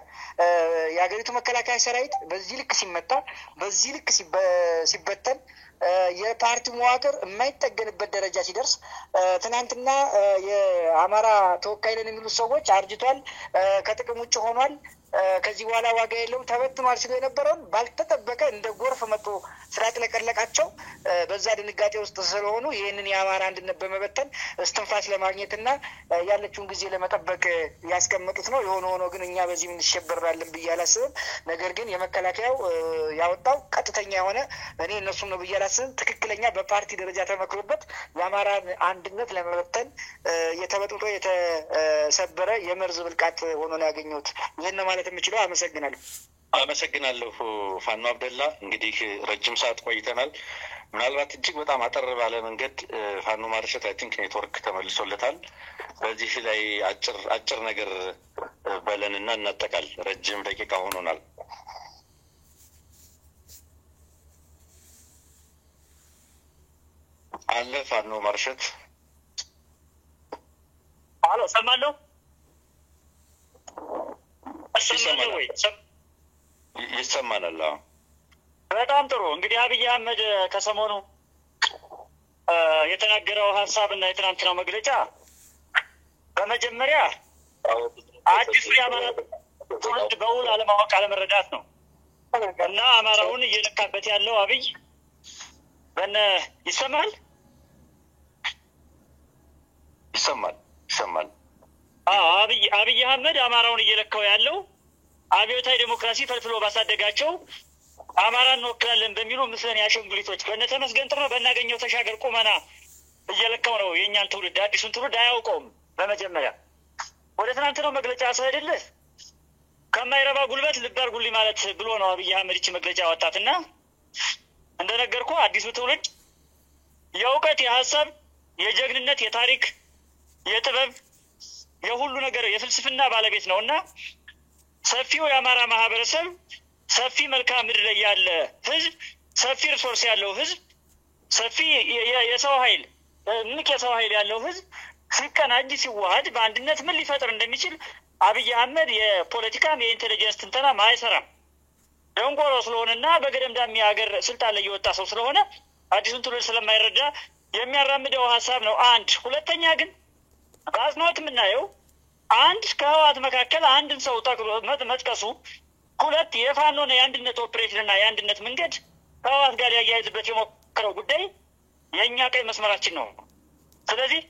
Speaker 5: የሀገሪቱ መከላከያ ሰራዊት በዚህ ልክ ሲመታ፣ በዚህ ልክ ሲበተን፣ የፓርቲ መዋቅር የማይጠገንበት ደረጃ ሲደርስ ትናንትና የአማራ ተወካይ ነን የሚሉት ሰዎች አርጅቷል፣ ከጥቅም ውጭ ሆኗል፣ ከዚህ በኋላ ዋጋ የለውም ተበትኗል ሲሉ የነበረውን ባልተጠበቀ እንደ ጎርፍ መጥቶ ስላጥለቀለቃቸው በዛ ድንጋጤ ውስጥ ስለሆኑ ይህንን የአማራ አንድነት በመበተን እስትንፋስ ለማግኘትና ያለችውን ጊዜ ለመጠበቅ ያስቀመጡት ነው። የሆነ ሆኖ ግን እኛ በዚህ እንሸበራለን ብዬ አላስብም። ነገር ግን የመከላከያው ያወጣው ቀጥተኛ የሆነ እኔ እነሱም ነው ብዬ አላስብም። ትክክለኛ በፓርቲ ደረጃ ተመክሮበት የአማራን አንድነት ለመበተን የተበጥጦ የተሰበረ የመርዝ ብልቃጥ ሆኖ ነው ያገኘሁት። ይህን ማለት የምችለው። አመሰግናለሁ
Speaker 1: ፋኖ አብደላ። እንግዲህ ረጅም ሰዓት ቆይተናል። ምናልባት እጅግ በጣም አጠር ባለ መንገድ ፋኖ ማርሸት አይ ቲንክ ኔትወርክ ተመልሶለታል። በዚህ ላይ አጭር ነገር በለንና እናጠቃል። ረጅም ደቂቃ ሆኖናል። አለ ፋኖ ማርሸት
Speaker 3: አሎ ሰማለሁ ወይ?
Speaker 1: ይሰማናል።
Speaker 3: በጣም ጥሩ። እንግዲህ አብይ አህመድ ከሰሞኑ የተናገረው ሀሳብና የትናንትናው መግለጫ በመጀመሪያ አዲሱ የአማራ ትውልድ በውል አለማወቅ አለመረዳት ነው እና አማራውን እየነካበት ያለው አብይ ይሰማል። አብይ አህመድ አማራውን እየለካው ያለው አብዮታዊ ዴሞክራሲ ፈልፍሎ ባሳደጋቸው አማራን እንወክላለን በሚሉ ምስለን ያሸንጉሊቶች በነተመስገን ጥሩ በእናገኘው ተሻገር ቁመና እየለካው ነው። የእኛን ትውልድ አዲሱን ትውልድ አያውቀውም። በመጀመሪያ ወደ ትናንትናው መግለጫ ስሄድልህ ከማይረባ ጉልበት ልብ አድርጉልኝ ማለት ብሎ ነው አብይ አህመድ ይህች መግለጫ ያወጣትና እንደነገርኩ አዲሱ ትውልድ የእውቀት፣ የሀሳብ፣ የጀግንነት፣ የታሪክ፣ የጥበብ፣ የሁሉ ነገር የፍልስፍና ባለቤት ነው እና ሰፊው የአማራ ማህበረሰብ ሰፊ መልክዓ ምድር ላይ ያለ ህዝብ፣ ሰፊ ሪሶርስ ያለው ህዝብ፣ ሰፊ የሰው ኃይል የሰው ኃይል ያለው ህዝብ ሲቀናጅ ሲዋሃድ በአንድነት ምን ሊፈጥር እንደሚችል አብይ አህመድ የፖለቲካም የኢንቴሊጀንስ ትንተና አይሰራም። ደንቆሮ ስለሆነና በገደምዳሚ ሀገር ስልጣን ላይ የወጣ ሰው ስለሆነ አዲሱን ትውልድ ስለማይረዳ የሚያራምደው ሀሳብ ነው። አንድ ሁለተኛ ግን በአጽንኦት የምናየው አንድ ከህወሓት መካከል አንድን ሰው መጥቀሱ፣ ሁለት የፋኖና የአንድነት ኦፕሬሽንና የአንድነት መንገድ ከህወሓት ጋር ያያይዝበት የሞከረው ጉዳይ የእኛ ቀይ መስመራችን ነው። ስለዚህ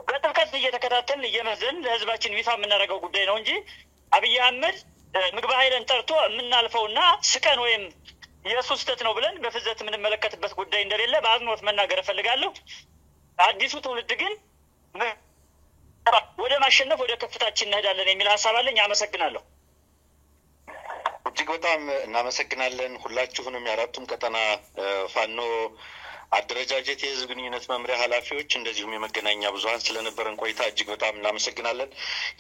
Speaker 3: በጥልቀት እየተከታተልን እየመዘን ለህዝባችን ይፋ የምናደርገው ጉዳይ ነው እንጂ አብይ አህመድ ምግብ ኃይልን ጠርቶ የምናልፈውና ስቀን ወይም የእሱ ስህተት ነው ብለን በፍዘት የምንመለከትበት ጉዳይ እንደሌለ በአጽንኦት መናገር እፈልጋለሁ። አዲሱ ትውልድ ግን ወደ ማሸነፍ ወደ ከፍታችን እንሄዳለን የሚል ሀሳብ አለኝ። አመሰግናለሁ።
Speaker 1: እጅግ በጣም እናመሰግናለን። ሁላችሁንም የአራቱም ቀጠና ፋኖ አደረጃጀት የህዝብ ግንኙነት መምሪያ ኃላፊዎች እንደዚሁም የመገናኛ ብዙኃን ስለነበረን ቆይታ እጅግ በጣም እናመሰግናለን።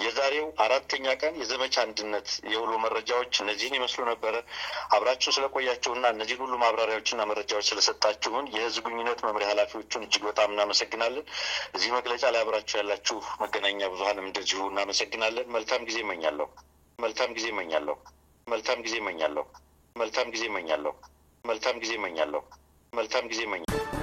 Speaker 1: የዛሬው 4ኛ ቀን የዘመቻ አንድነት የውሎ መረጃዎች እነዚህን ይመስሉ ነበረ። አብራችሁ ስለቆያችሁና እነዚህን ሁሉ ማብራሪያዎችና መረጃዎች ስለሰጣችሁን የህዝብ ግንኙነት መምሪያ ኃላፊዎቹን እጅግ በጣም እናመሰግናለን። እዚህ መግለጫ ላይ አብራችሁ ያላችሁ መገናኛ ብዙኃንም እንደዚሁ እናመሰግናለን። መልካም ጊዜ እመኛለሁ። መልካም ጊዜ እመኛለሁ። መልካም ጊዜ እመኛለሁ። መልካም ጊዜ እመኛለሁ። መልካም ጊዜ እመኛለሁ። መልካም ጊዜ እመኛለሁ።